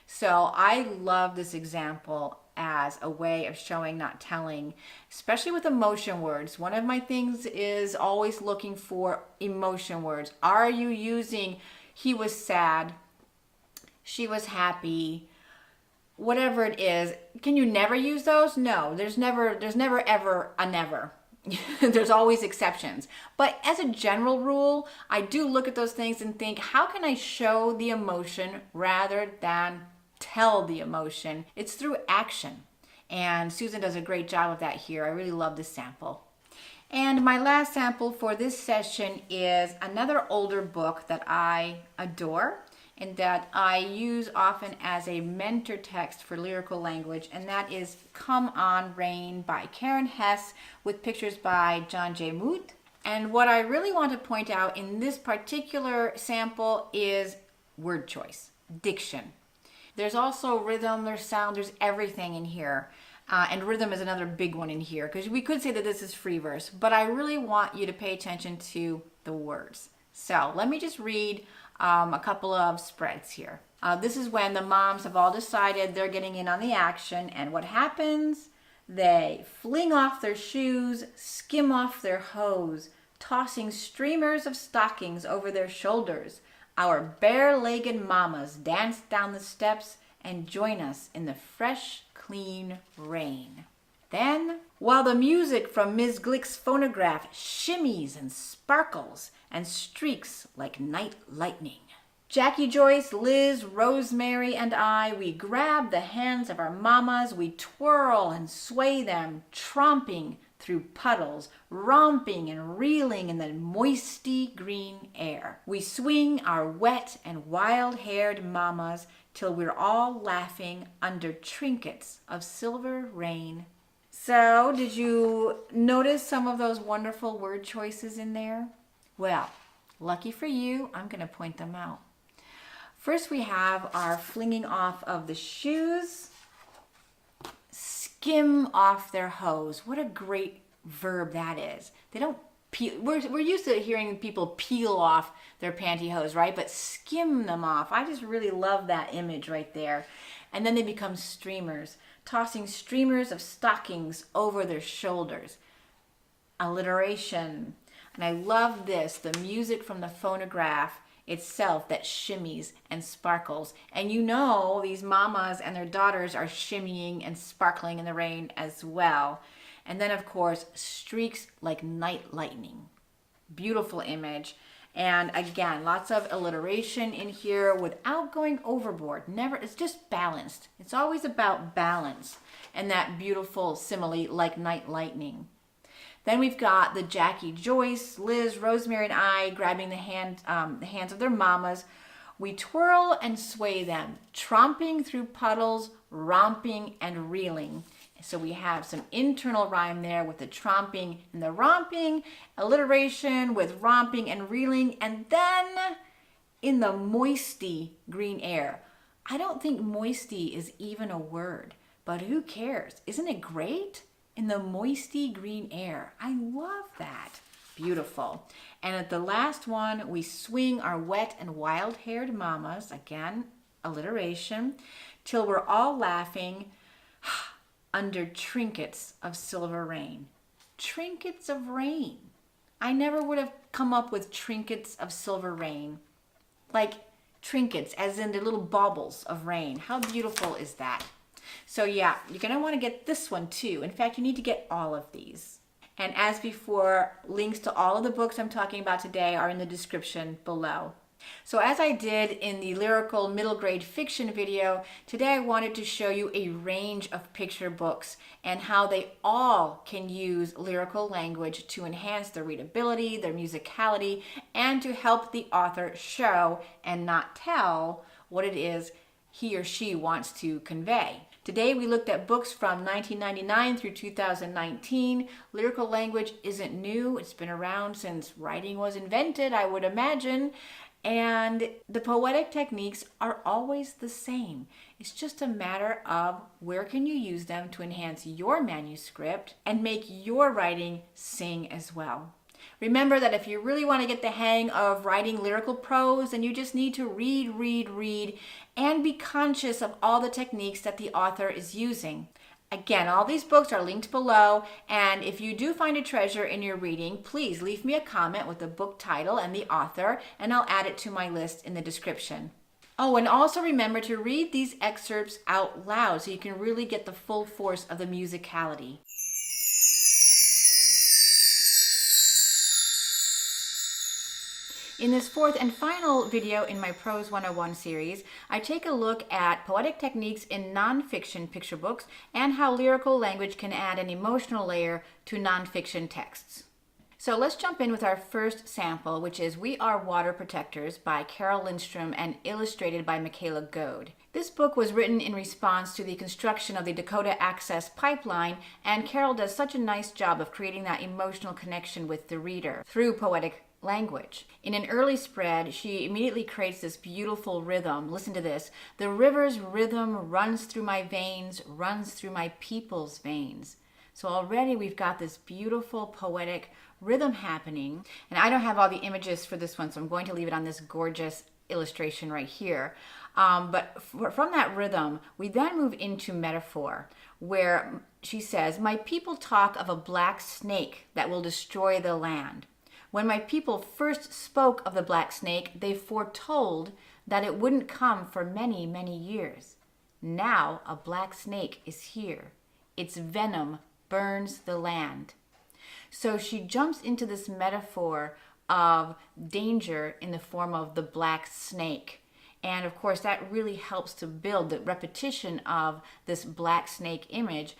So I love this example as a way of showing, not telling, especially with emotion words. One of my things is always looking for emotion words. Are you using he was sad, she was happy, whatever it is? Can you never use those? No, there's never ever a never. There's always exceptions. But as a general rule, I do look at those things and think, how can I show the emotion rather than tell the emotion? It's through action. And Susan does a great job of that here. I really love this sample. And my last sample for this session is another older book that I adore and that I use often as a mentor text for lyrical language, and that is Come On Rain by Karen Hess with pictures by John J. Moot. And what I really want to point out in this particular sample is word choice, diction. There's also rhythm, there's sound, there's everything in here. And rhythm is another big one in here, because we could say that this is free verse, but I really want you to pay attention to the words. So let me just read a couple of spreads here. This is when the moms have all decided they're getting in on the action, and what happens? They fling off their shoes, skim off their hose, tossing streamers of stockings over their shoulders. Our bare-legged mamas dance down the steps and join us in the fresh, clean rain. Then, while the music from Ms. Glick's phonograph shimmies and sparkles and streaks like night lightning, Jackie Joyce, Liz, Rosemary, and I, we grab the hands of our mamas, we twirl and sway them, tromping through puddles, romping and reeling in the moisty green air. We swing our wet and wild-haired mamas till we're all laughing under trinkets of silver rain. So, did you notice some of those wonderful word choices in there? Well, lucky for you, I'm going to point them out. First, we have our flinging off of the shoes, skim off their hose. What a great verb that is. They don't peel. We're used to hearing people peel off their pantyhose, right? But skim them off. I just really love that image right there. And then they become streamers, tossing streamers of stockings over their shoulders. Alliteration. And I love this, the music from the phonograph itself that shimmies and sparkles. And you know these mamas and their daughters are shimmying and sparkling in the rain as well. And then, of course, streaks like night lightning. Beautiful image. And again, lots of alliteration in here without going overboard. Never, it's just balanced. It's always about balance and that beautiful simile like night lightning. Then we've got the Jackie, Joyce, Liz, Rosemary, and I grabbing the hands of their mamas. We twirl and sway them, tromping through puddles, romping and reeling. So we have some internal rhyme there with the tromping and the romping, alliteration with romping and reeling, and then in the moisty green air. I don't think moisty is even a word, but who cares? Isn't it great? In the moisty green air. I love that. Beautiful. And at the last one, we swing our wet and wild-haired mamas, again, alliteration, till we're all laughing under trinkets of silver rain. Trinkets of rain. I never would have come up with trinkets of silver rain. Like trinkets, as in the little baubles of rain. How beautiful is that? So yeah, you're going to want to get this one too. In fact, you need to get all of these. And as before, links to all of the books I'm talking about today are in the description below. So as I did in the lyrical middle grade fiction video, today I wanted to show you a range of picture books and how they all can use lyrical language to enhance their readability, their musicality, and to help the author show and not tell what it is he or she wants to convey. Today we looked at books from 1999 through 2019. Lyrical language isn't new. It's been around since writing was invented, I would imagine. And the poetic techniques are always the same. It's just a matter of where can you use them to enhance your manuscript and make your writing sing as well. Remember that if you really want to get the hang of writing lyrical prose, then you just need to read, and be conscious of all the techniques that the author is using. Again, all these books are linked below, and if you do find a treasure in your reading, please leave me a comment with the book title and the author, and I'll add it to my list in the description. Oh, and also remember to read these excerpts out loud so you can really get the full force of the musicality. In this fourth and final video in my Prose 101 series, I take a look at poetic techniques in nonfiction picture books and how lyrical language can add an emotional layer to nonfiction texts. So let's jump in with our first sample, which is We Are Water Protectors by Carol Lindstrom and illustrated by Michaela Goad. This book was written in response to the construction of the Dakota Access Pipeline, and Carol does such a nice job of creating that emotional connection with the reader through poetic language. In an early spread, she immediately creates this beautiful rhythm. Listen to this. The river's rhythm runs through my veins, runs through my people's veins. So already we've got this beautiful poetic rhythm happening. And I don't have all the images for this one, so I'm going to leave it on this gorgeous illustration right here. But from that rhythm, we then move into metaphor, where she says, my people talk of a black snake that will destroy the land. When my people first spoke of the black snake, they foretold that it wouldn't come for many, many years. Now a black snake is here. Its venom burns the land. So she jumps into this metaphor of danger in the form of the black snake. And of course, that really helps to build the repetition of this black snake image,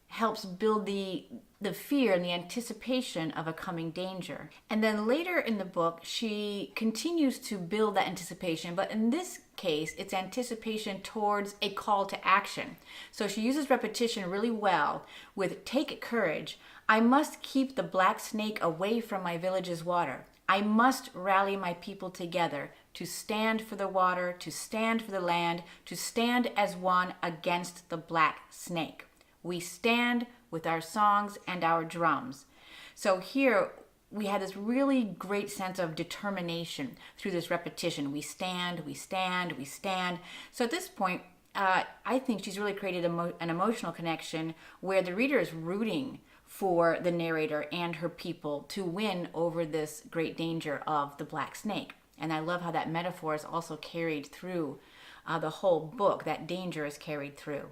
helps build the fear and the anticipation of a coming danger. And then later in the book, she continues to build that anticipation, but in this case, it's anticipation towards a call to action. So she uses repetition really well with take courage. I must keep the black snake away from my village's water. I must rally my people together to stand for the water, to stand for the land, to stand as one against the black snake. We stand with our songs and our drums. So here we had this really great sense of determination through this repetition. We stand, we stand, we stand. So at this point, I think she's really created an emotional connection where the reader is rooting for the narrator and her people to win over this great danger of the black snake. And I love how that metaphor is also carried through the whole book. That danger is carried through.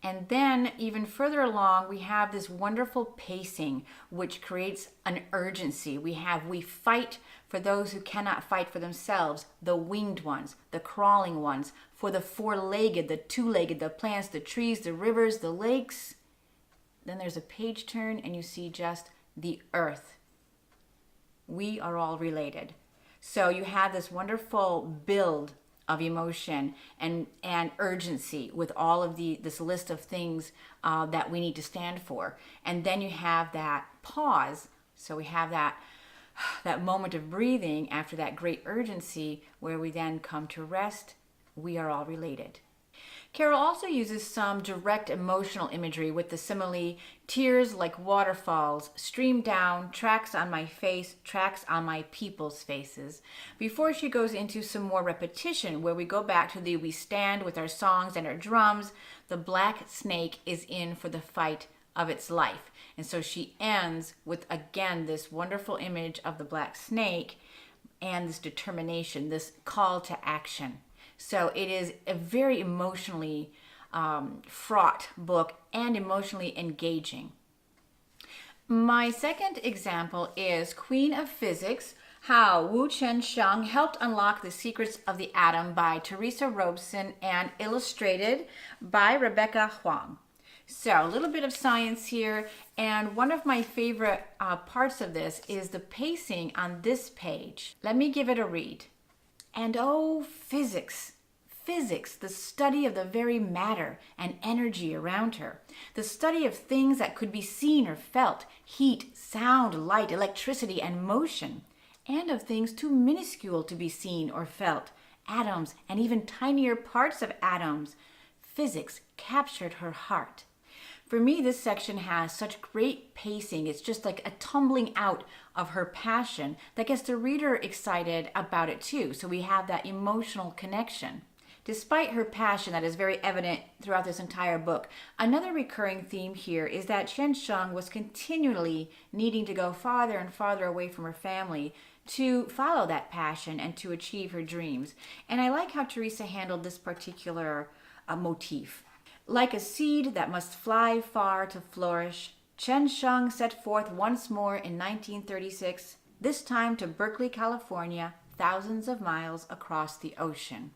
And then even further along, we have this wonderful pacing, which creates an urgency. We fight for those who cannot fight for themselves, the winged ones, the crawling ones, for the four-legged, the two-legged, the plants, the trees, the rivers, the lakes. Then there's a page turn and you see just the earth. We are all related. So you have this wonderful build of emotion and urgency with all of this list of things that we need to stand for. And then you have that pause. So we have that moment of breathing after that great urgency where we then come to rest. We are all related. Carol also uses some direct emotional imagery with the simile, tears like waterfalls stream down, tracks on my face, tracks on my people's faces, before she goes into some more repetition where we go back to the we stand with our songs and our drums. The black snake is in for the fight of its life. And so she ends with, again, this wonderful image of the black snake and this determination, this call to action. So it is a very emotionally fraught book and emotionally engaging. My second example is Queen of Physics, How Wu Chen-sheng Helped Unlock the Secrets of the Atom by Teresa Robeson and illustrated by Rebecca Huang. So a little bit of science here, and one of my favorite parts of this is the pacing on this page. Let me give it a read. And oh, physics, the study of the very matter and energy around her, the study of things that could be seen or felt, heat, sound, light, electricity, and motion, and of things too minuscule to be seen or felt, atoms and even tinier parts of atoms. Physics captured her heart. For me, this section has such great pacing. It's just like a tumbling out of her passion that gets the reader excited about it too. So we have that emotional connection. Despite her passion that is very evident throughout this entire book, another recurring theme here is that Chen-sheng was continually needing to go farther and farther away from her family to follow that passion and to achieve her dreams. And I like how Teresa handled this particular motif. Like a seed that must fly far to flourish, Chen-sheng set forth once more in 1936, this time to Berkeley, California, thousands of miles across the ocean.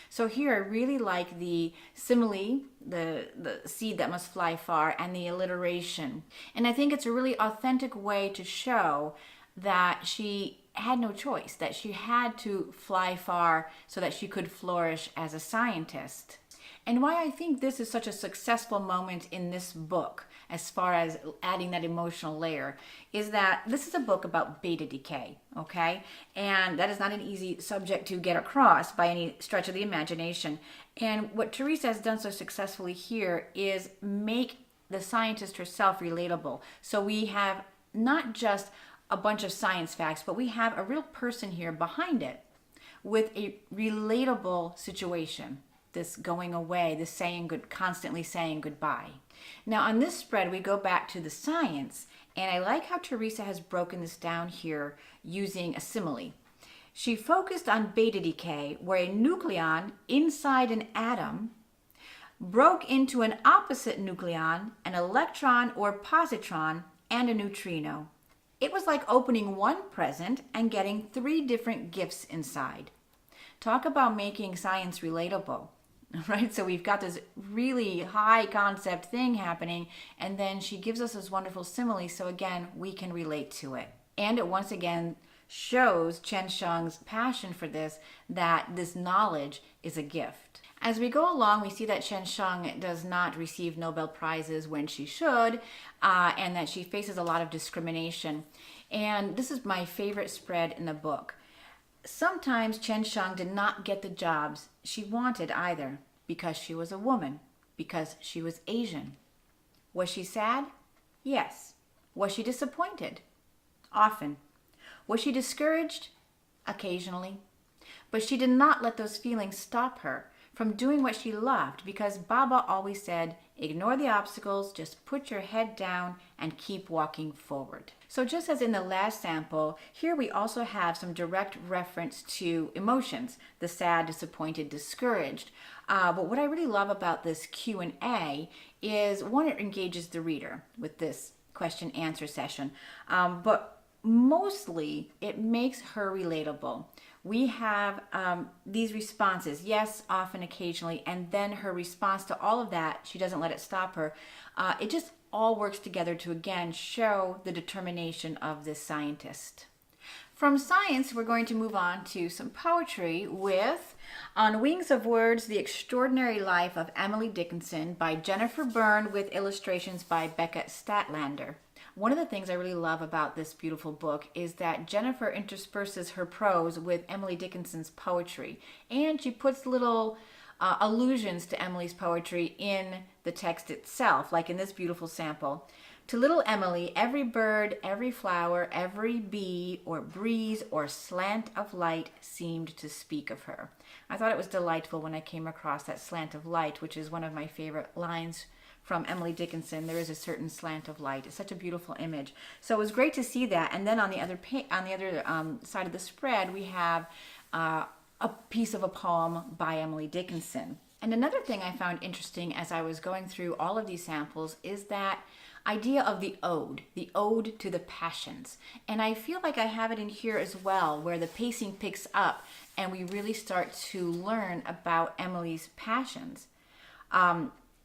So here I really like the simile, the seed that must fly far, and the alliteration. And I think it's a really authentic way to show that she had no choice, that she had to fly far so that she could flourish as a scientist. And why I think this is such a successful moment in this book, as far as adding that emotional layer, is that this is a book about beta decay, okay? And that is not an easy subject to get across by any stretch of the imagination. And what Teresa has done so successfully here is make the scientist herself relatable. So we have not just a bunch of science facts, but we have a real person here behind it with a relatable situation. This going away, this constantly saying goodbye. Now on this spread, we go back to the science, and I like how Teresa has broken this down here using a simile. She focused on beta decay, where a nucleon inside an atom broke into an opposite nucleon, an electron or positron, and a neutrino. It was like opening one present and getting 3 different gifts inside. Talk about making science relatable. Right, so we've got this really high concept thing happening, and then she gives us this wonderful simile, so again, we can relate to it. And it once again shows Chen-sheng's passion for this, that this knowledge is a gift. As we go along, we see that Chen-sheng does not receive Nobel Prizes when she should, and that she faces a lot of discrimination. And this is my favorite spread in the book. Sometimes Chen-sheng did not get the jobs she wanted either, because she was a woman, because she was Asian. Was she sad? Yes. Was she disappointed? Often. Was she discouraged? Occasionally. But she did not let those feelings stop her. from doing what she loved, because Baba always said, ignore the obstacles, just put your head down and keep walking forward. So just as in the last sample, here we also have some direct reference to emotions, the sad, disappointed, discouraged. But what I really love about this Q&A is, one, it engages the reader with this question answer session, but mostly it makes her relatable. We have these responses, yes, often, occasionally, and then her response to all of that, she doesn't let it stop her. It just all works together to, again, show the determination of this scientist. From science, we're going to move on to some poetry with On Wings of Words, The Extraordinary Life of Emily Dickinson by Jennifer Byrne with illustrations by Becca Statlander. One of the things I really love about this beautiful book is that Jennifer intersperses her prose with Emily Dickinson's poetry, and she puts little allusions to Emily's poetry in the text itself, like in this beautiful sample. To little Emily, every bird, every flower, every bee or breeze or slant of light seemed to speak of her. I thought it was delightful when I came across that slant of light, which is one of my favorite lines from Emily Dickinson. There is a certain slant of light. It's such a beautiful image. So it was great to see that. And then on the other side of the spread, we have a piece of a poem by Emily Dickinson. And another thing I found interesting as I was going through all of these samples is that idea of the ode to the passions. And I feel like I have it in here as well, where the pacing picks up and we really start to learn about Emily's passions.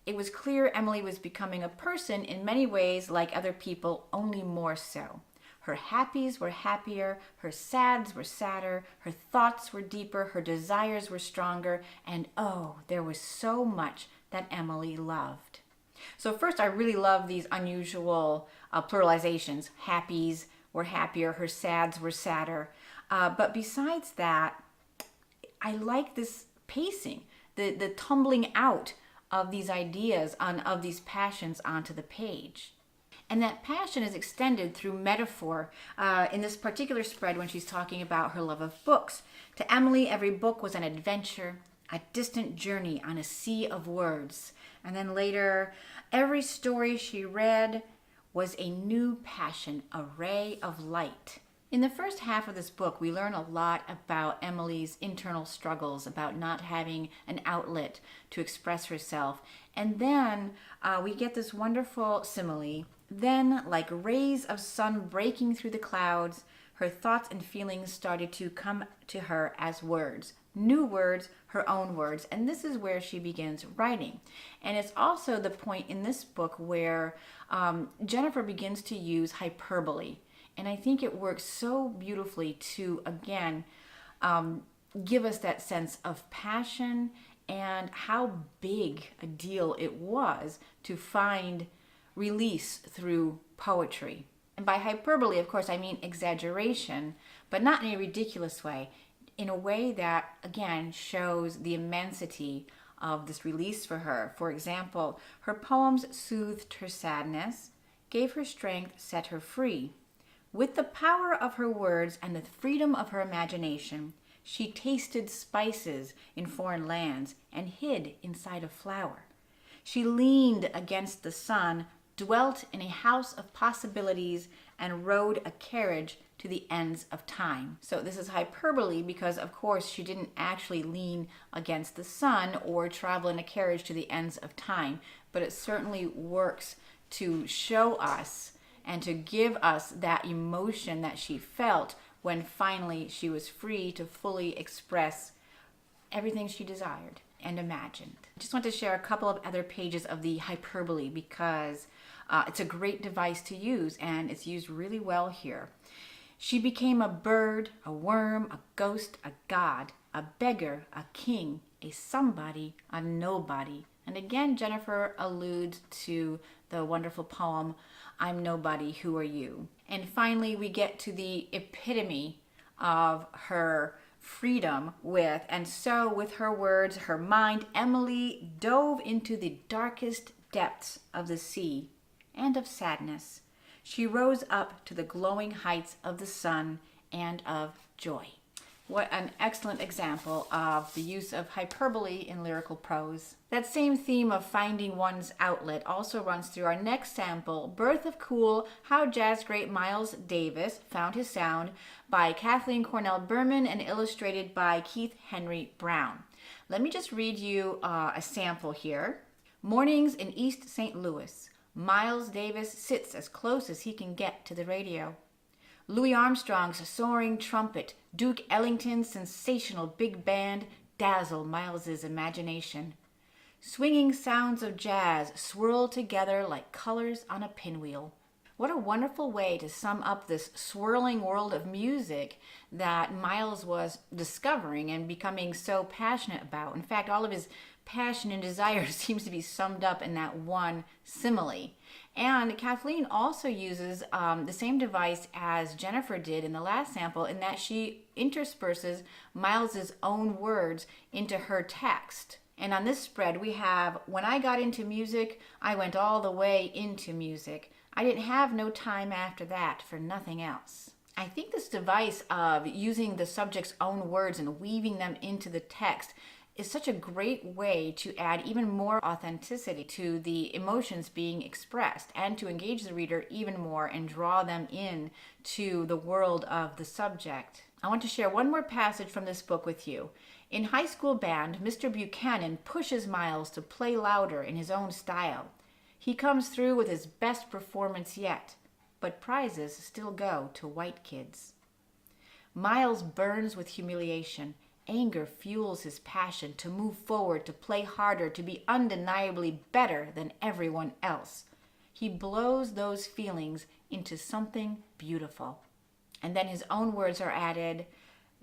It was clear Emily was becoming a person in many ways like other people, only more so. Her happies were happier, her sads were sadder, her thoughts were deeper, her desires were stronger, and oh, there was so much that Emily loved. So first, I really love these unusual pluralizations. Happies were happier, her sads were sadder. But besides that, I like this pacing, the tumbling out of these ideas, of these passions onto the page. And that passion is extended through metaphor in this particular spread when she's talking about her love of books. To Emily, every book was an adventure, a distant journey on a sea of words. And then later, every story she read was a new passion, a ray of light. In the first half of this book, we learn a lot about Emily's internal struggles, about not having an outlet to express herself. And then we get this wonderful simile. Then, like rays of sun breaking through the clouds, her thoughts and feelings started to come to her as words. New words, her own words, and this is where she begins writing. And it's also the point in this book where Jennifer begins to use hyperbole. And I think it works so beautifully to, again, give us that sense of passion and how big a deal it was to find release through poetry. And by hyperbole, of course, I mean exaggeration, but not in a ridiculous way, in a way that, again, shows the immensity of this release for her. For example, her poems soothed her sadness, gave her strength, set her free. With the power of her words and the freedom of her imagination, she tasted spices in foreign lands and hid inside a flower. She leaned against the sun, dwelt in a house of possibilities, and rode a carriage to the ends of time. So this is hyperbole because, of course, she didn't actually lean against the sun or travel in a carriage to the ends of time, but it certainly works to show us and to give us that emotion that she felt when finally she was free to fully express everything she desired and imagined. I just want to share a couple of other pages of the hyperbole because it's a great device to use and it's used really well here. She became a bird, a worm, a ghost, a god, a beggar, a king, a somebody, a nobody. And again, Jennifer alludes to the wonderful poem, I'm Nobody, Who Are You? And finally, we get to the epitome of her freedom with, and so with her words, her mind, Emily dove into the darkest depths of the sea and of sadness. She rose up to the glowing heights of the sun and of joy. What an excellent example of the use of hyperbole in lyrical prose. That same theme of finding one's outlet also runs through our next sample, Birth of Cool, How Jazz Great Miles Davis Found His Sound, by Kathleen Cornell Berman and illustrated by Keith Henry Brown. Let me just read you a sample here. Mornings in East St. Louis. Miles Davis sits as close as he can get to the radio. Louis Armstrong's soaring trumpet, Duke Ellington's sensational big band dazzle Miles's imagination. Swinging sounds of jazz swirl together like colors on a pinwheel. What a wonderful way to sum up this swirling world of music that Miles was discovering and becoming so passionate about. In fact, all of his passion and desire seems to be summed up in that one simile. And Kathleen also uses the same device as Jennifer did in the last sample, in that she intersperses Miles's own words into her text. And on this spread we have, when I got into music, I went all the way into music. I didn't have no time after that for nothing else. I think this device of using the subject's own words and weaving them into the text is such a great way to add even more authenticity to the emotions being expressed and to engage the reader even more and draw them in to the world of the subject. I want to share one more passage from this book with you. In high school band, Mr. Buchanan pushes Miles to play louder in his own style. He comes through with his best performance yet, but prizes still go to white kids. Miles burns with humiliation. Anger fuels his passion to move forward, to play harder, to be undeniably better than everyone else. He blows those feelings into something beautiful. And then his own words are added,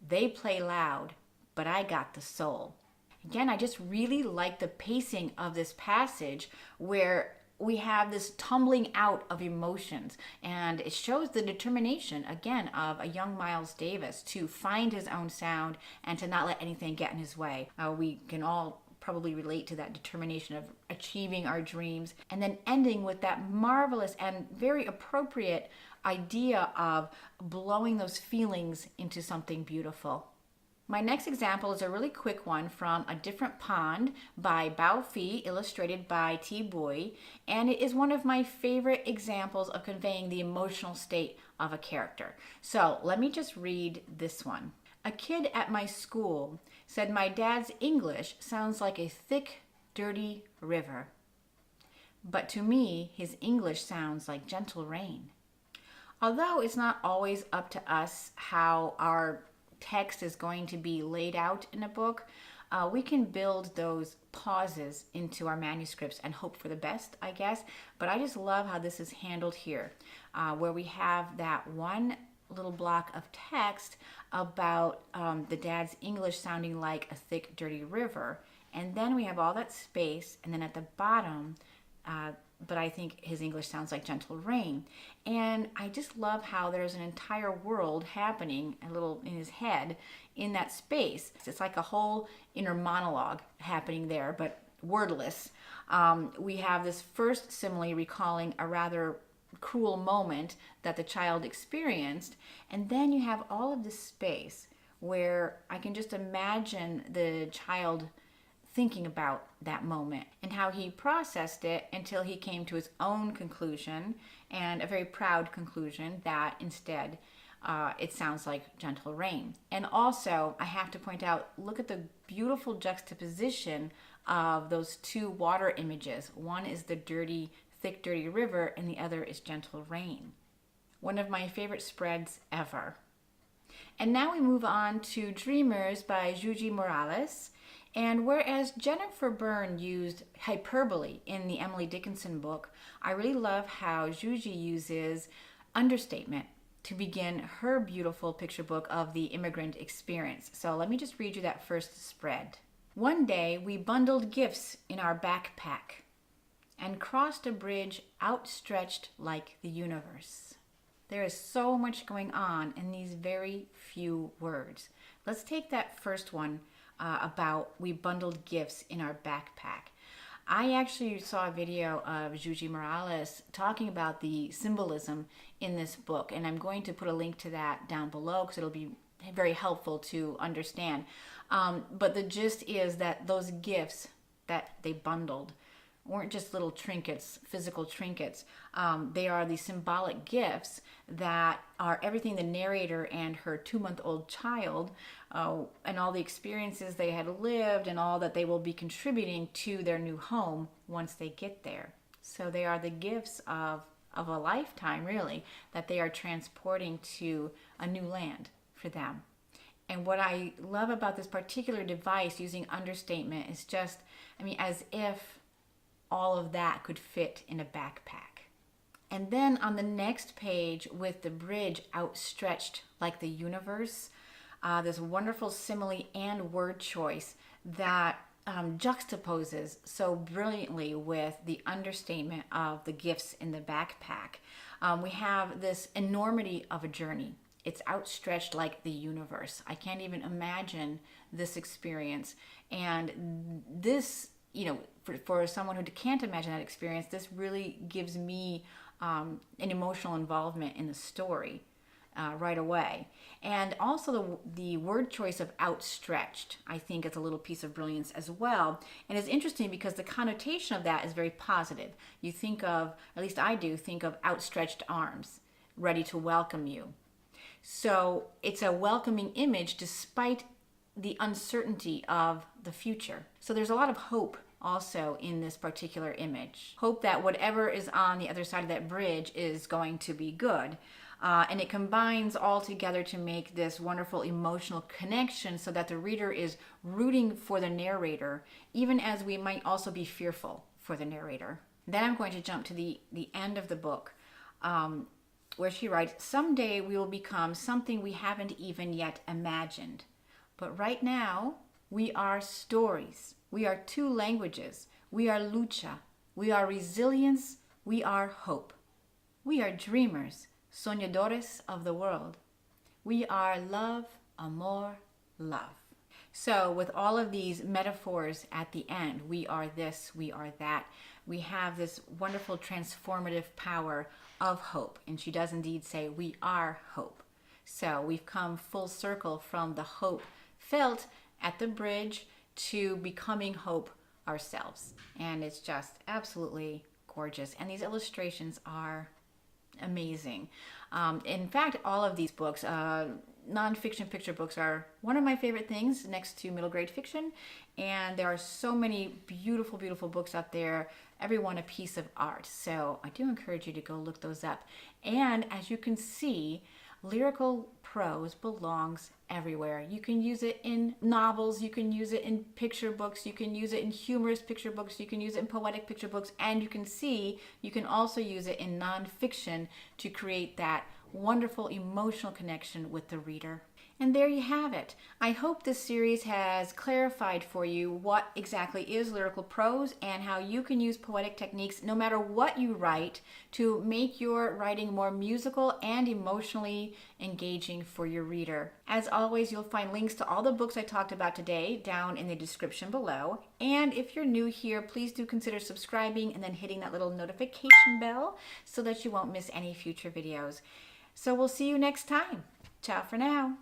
they play loud, but I got the soul. Again, I just really like the pacing of this passage where we have this tumbling out of emotions, and it shows the determination again of a young Miles Davis to find his own sound and to not let anything get in his way. We can all probably relate to that determination of achieving our dreams, and then ending with that marvelous and very appropriate idea of blowing those feelings into something beautiful. My next example is a really quick one from A Different Pond by Bao Fi, illustrated by T. Boy, and it is one of my favorite examples of conveying the emotional state of a character. So let me just read this one. A kid at my school said my dad's English sounds like a thick, dirty river. But to me, his English sounds like gentle rain. Although it's not always up to us how our text is going to be laid out in a book, we can build those pauses into our manuscripts and hope for the best, I guess. But I just love how this is handled here, where we have that one little block of text about the dad's English sounding like a thick, dirty river. And then we have all that space, and then at the bottom, but I think his English sounds like gentle rain. And I just love how there's an entire world happening a little in his head in that space. It's like a whole inner monologue happening there, but wordless. We have this first simile recalling a rather cruel moment that the child experienced, and then you have all of this space where I can just imagine the child thinking about that moment and how he processed it until he came to his own conclusion, and a very proud conclusion that instead it sounds like gentle rain. And also, I have to point out, look at the beautiful juxtaposition of those two water images. One is the dirty, thick, dirty river, and the other is gentle rain. One of my favorite spreads ever. And now we move on to Dreamers by Juji Morales. And whereas Jennifer Byrne used hyperbole in the Emily Dickinson book, I really love how Juji uses understatement to begin her beautiful picture book of the immigrant experience. So let me just read you that first spread. One day we bundled gifts in our backpack and crossed a bridge outstretched like the universe. There is so much going on in these very few words. Let's take that first one about we bundled gifts in our backpack. I actually saw a video of Juji Morales talking about the symbolism in this book, and I'm going to put a link to that down below because it'll be very helpful to understand. But the gist is that those gifts that they bundled weren't just little trinkets, physical trinkets. They are the symbolic gifts that are everything the narrator and her 2-month-old child and all the experiences they had lived and all that they will be contributing to their new home once they get there. So they are the gifts of a lifetime, really, that they are transporting to a new land for them. And what I love about this particular device using understatement is just, I mean, as if all of that could fit in a backpack. And then on the next page, with the bridge outstretched like the universe, this wonderful simile and word choice that juxtaposes so brilliantly with the understatement of the gifts in the backpack. We have this enormity of a journey. It's outstretched like the universe. I can't even imagine this experience. And this, you know, for someone who can't imagine that experience, this really gives me an emotional involvement in the story right away. And also the word choice of outstretched, I think, is a little piece of brilliance as well. And it's interesting because the connotation of that is very positive. You think of, at least I do, think of outstretched arms, ready to welcome you. So it's a welcoming image despite the uncertainty of the future. So there's a lot of hope also in this particular image. Hope that whatever is on the other side of that bridge is going to be good. And it combines all together to make this wonderful emotional connection so that the reader is rooting for the narrator, even as we might also be fearful for the narrator. Then I'm going to jump to the end of the book, where she writes, "Someday we will become something we haven't even yet imagined. But right now, we are stories. We are 2 languages. We are lucha. We are resilience. We are hope. We are dreamers, soñadores of the world. We are love, amor, love." So with all of these metaphors at the end, we are this, we are that, we have this wonderful transformative power of hope. And she does indeed say, we are hope. So we've come full circle from the hope felt at the bridge to becoming hope ourselves. And it's just absolutely gorgeous. And these illustrations are amazing. In fact, all of these books, nonfiction picture books, are one of my favorite things next to middle grade fiction. And there are so many beautiful, beautiful books out there, every one a piece of art. So I do encourage you to go look those up. And as you can see, lyrical prose belongs everywhere. You can use it in novels, you can use it in picture books, you can use it in humorous picture books, you can use it in poetic picture books, and you can see you can also use it in nonfiction to create that wonderful emotional connection with the reader. And there you have it. I hope this series has clarified for you what exactly is lyrical prose and how you can use poetic techniques no matter what you write to make your writing more musical and emotionally engaging for your reader. As always, you'll find links to all the books I talked about today down in the description below. And if you're new here, please do consider subscribing and then hitting that little notification bell so that you won't miss any future videos. So we'll see you next time. Ciao for now.